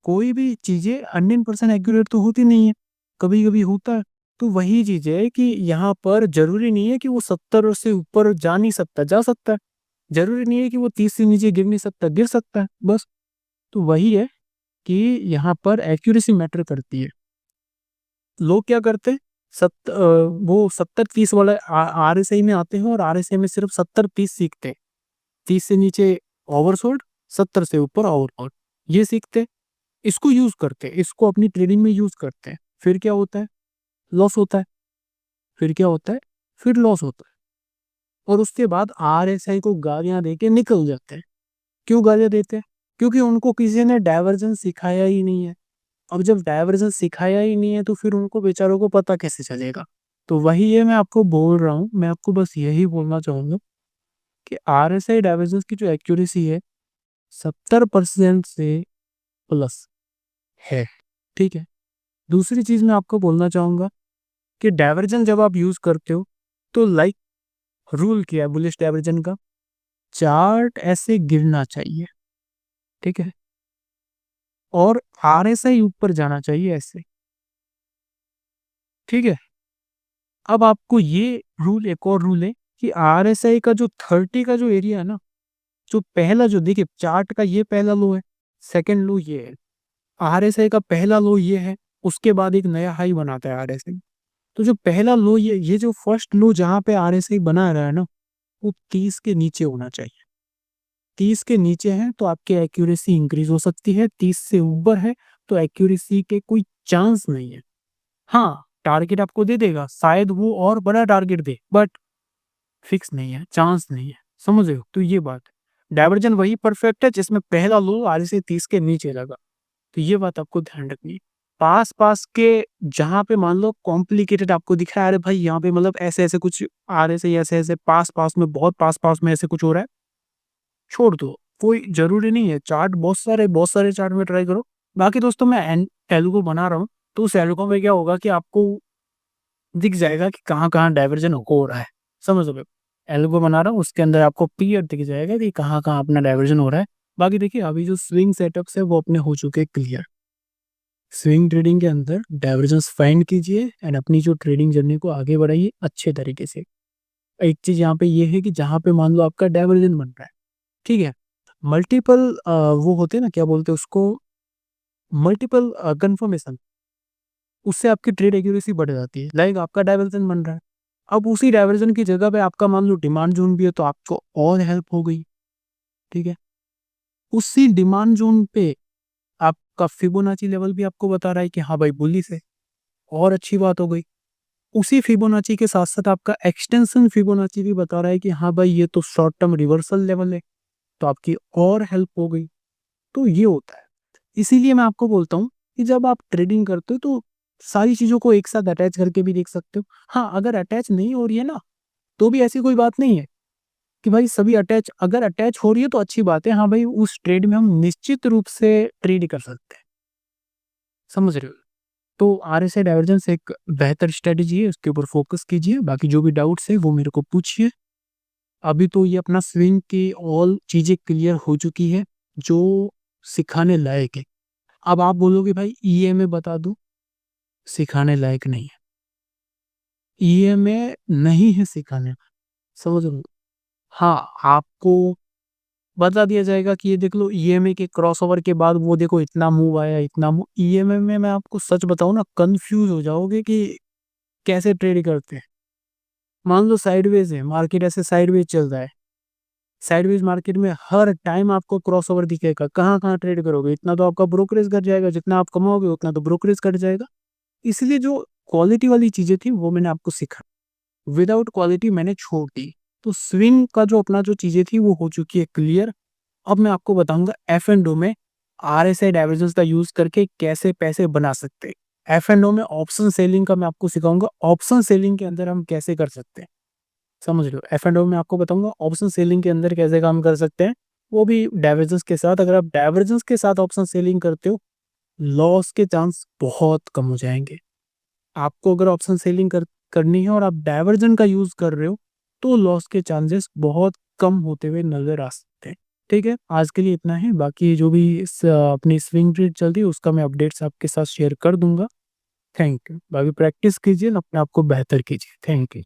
Speaker 1: कोई भी चीजें 100% एक्यूरेट तो होती नहीं है, कभी कभी होता है। तो वही चीज है कि यहाँ पर जरूरी नहीं है कि वो 70 से ऊपर जा नहीं सकता, जा सकता है। जरूरी नहीं है कि वो 30 से नीचे गिर नहीं सकता, गिर सकता है, बस। तो वही है कि यहाँ पर एक्यूरेसी मैटर करती है। लोग क्या करते हैं, वो 70-30 वाला आरएसआई में आते हैं और आरएसआई में सिर्फ 70-30 सीखते हैं। 30 से नीचे ओवरसोल्ड, 70 से ऊपर ओवरसोल्ड, ये सीखते हैं, इसको यूज करते हैं, इसको अपनी ट्रेडिंग में यूज करते हैं। फिर क्या होता है, लॉस होता है, फिर क्या होता है, फिर लॉस होता है, और उसके बाद आरएसआई को गालियां दे के निकल जाते हैं। क्यों गालियां देते हैं? क्योंकि उनको किसी ने डाइवर्जेंस सिखाया ही नहीं है। अब जब डाइवर्जेंस सिखाया ही नहीं है तो फिर उनको बेचारों को पता कैसे चलेगा? तो वही ये मैं आपको बोल रहा हूँ, मैं आपको बस यही बोलना चाहूंगा कि आरएसआई डाइवर्जेंस की जो एक्यूरेसी है 70% से प्लस है। ठीक है। दूसरी चीज मैं आपको बोलना चाहूंगा कि डाइवर्जन जब आप यूज करते हो तो लाइक रूल क्या है बुलिश डाइवर्जन का, चार्ट ऐसे गिरना चाहिए। ठीक है। और आरएसआई ऊपर जाना चाहिए ऐसे। ठीक है। अब आपको ये रूल, एक और रूल है कि आरएसआई का जो 30 का जो एरिया है ना, जो पहला, जो देखिए चार्ट का ये पहला लो है, सेकंड लो ये है, आरएसआई का पहला लो ये है, उसके बाद एक नया हाई बनाता है आरएसआई। तो जो पहला लो, ये जो फर्स्ट लो जहां पे आरएसआई बना रहा है ना, वो 30 के नीचे होना चाहिए। 30 के नीचे है तो आपकी एक्यूरेसी इंक्रीज हो सकती है, 30 से ऊपर है तो एक्यूरेसी के कोई चांस नहीं है। हाँ, टारगेट आपको दे देगा, शायद वो और बड़ा टारगेट दे, बट फिक्स नहीं है, चांस नहीं है। समझ रहे हो? तो ये बात है, डाइवर्जन वही परफेक्ट है जिसमें पहला लो आगे से 30 के नीचे लगा। तो ये बात आपको ध्यान रखनी है। पास पास के जहां पे मान लो कॉम्प्लिकेटेड आपको दिख रहा है, अरे भाई यहाँ पे मतलब ऐसे ऐसे कुछ आ रहे से, ऐसे ऐसे पास पास में, बहुत पास पास में ऐसे कुछ हो रहा है, छोड़ दो। कोई जरूरी नहीं है, चार्ट बहुत सारे चार्ट में ट्राई करो। बाकी दोस्तों मैं एल्गो बना रहा हूँ, तो उस एल्गो में क्या होगा कि आपको दिख जाएगा कि कहाँ कहाँ डाइवर्जन हो रहा है। समझ लो, एल्गो बना रहा हूँ, उसके अंदर आपको क्लियर दिख जाएगा कि कहाँ कहाँ अपना डाइवर्जन हो रहा है। बाकी देखिए अभी जो स्विंग सेटअप्स है वो अपने हो चुके हैं क्लियर। स्विंग ट्रेडिंग के अंदर डाइवर्जेंस फाइंड कीजिए एंड अपनी जो ट्रेडिंग जर्नी को आगे बढ़ाइए अच्छे तरीके से। एक चीज यहाँ पे ये है कि जहाँ पे मान लो आपका डाइवर्जन बन रहा है, ठीक है, मल्टीपल वो होते हैं ना, क्या बोलते हैं उसको, मल्टीपल कंफर्मेशन, उससे आपकी ट्रेड एक्यूरेसी बढ़ जाती है। लाइक आपका डाइवर्जन बन रहा है, अब उसी डाइवर्जन की जगह पे आपका मान लो डिमांड जोन भी है तो आपको और हेल्प हो गई। ठीक है। उसी डिमांड जोन पे आपका फिबोनाची लेवल भी आपको बता रहा है कि हाँ भाई बुलिश है, और अच्छी बात हो गई। उसी फिबोनाची के साथ साथ आपका एक्सटेंशन फिबोनाची भी बता रहा है कि हाँ भाई ये तो शॉर्ट टर्म रिवर्सल लेवल है, तो आपकी और हेल्प हो गई। तो ये होता है। इसीलिए मैं आपको बोलता हूँ कि जब आप ट्रेडिंग करते हो तो सारी चीजों को एक साथ अटैच करके भी देख सकते हो। हाँ, अगर अटैच नहीं हो रही है ना, तो भी ऐसी कोई बात नहीं है कि भाई सभी अटैच, अगर अटैच हो रही है तो अच्छी बात है। हाँ भाई, उस ट्रेड में हम निश्चित रूप से ट्रेड कर सकते हैं। समझ रहे हो? तो आरएसआई डाइवर्जेंस एक बेहतर स्ट्रेटेजी है, उसके ऊपर फोकस कीजिए। बाकी जो भी डाउट्स है वो मेरे को पूछिए। अभी तो ये अपना स्विंग की ऑल चीजें क्लियर हो चुकी है जो सिखाने लायक है। अब आप बोलोगे भाई ईएमए बता दूं, सिखाने लायक नहीं है। ईएमए नहीं है सिखाने, समझ लो। हाँ, आपको बता दिया जाएगा कि ये देख लो ईएमए के क्रॉसओवर के बाद वो देखो इतना मूव आया, इतना मूव। ईएमए में मैं आपको सच बताऊं ना, कंफ्यूज हो जाओगे कि कैसे ट्रेड करते हैं। मान लो साइडवेज है मार्केट, ऐसे साइडवेज चल रहा है, साइडवेज मार्केट में हर टाइम आपको क्रॉसओवर दिखेगा, कहाँ कहाँ ट्रेड करोगे? इतना तो आपका ब्रोकरेज घट जाएगा, जितना आप कमाओगे उतना तो ब्रोकरेज घट जाएगा। इसलिए जो क्वालिटी वाली चीजें थी वो मैंने आपको सिखा, विदाउट क्वालिटी मैंने छोड़ दी। तो स्विंग का जो अपना जो चीजें थी वो हो चुकी है क्लियर। अब मैं आपको बताऊंगा एफ एंड ओ में आरएसआई डाइवर्जेंस का यूज करके कैसे पैसे बना सकते हैं। एफ एंड ओ में ऑप्शन सेलिंग का मैं आपको सिखाऊंगा, ऑप्शन सेलिंग के अंदर हम कैसे कर सकते हैं। समझ लो, एफ एंड ओ में आपको बताऊंगा ऑप्शन सेलिंग के अंदर कैसे काम कर सकते हैं, वो भी डाइवर्जेंस के साथ। अगर आप डाइवर्जेंस के साथ ऑप्शन सेलिंग करते हो, लॉस के चांस बहुत कम हो जाएंगे। आपको अगर ऑप्शन सेलिंग करनी है और आप डाइवर्जन का यूज कर रहे हो, तो लॉस के चांसेस बहुत कम होते हुए नजर आ सकते हैं। ठीक है, आज के लिए इतना है। बाकी जो भी अपनी स्विंग ट्रेड चल रही है उसका मैं अपडेट्स आपके साथ शेयर कर दूंगा। Thank you. बाकी प्रैक्टिस कीजिए, अपने आप को बेहतर कीजिए। Thank you.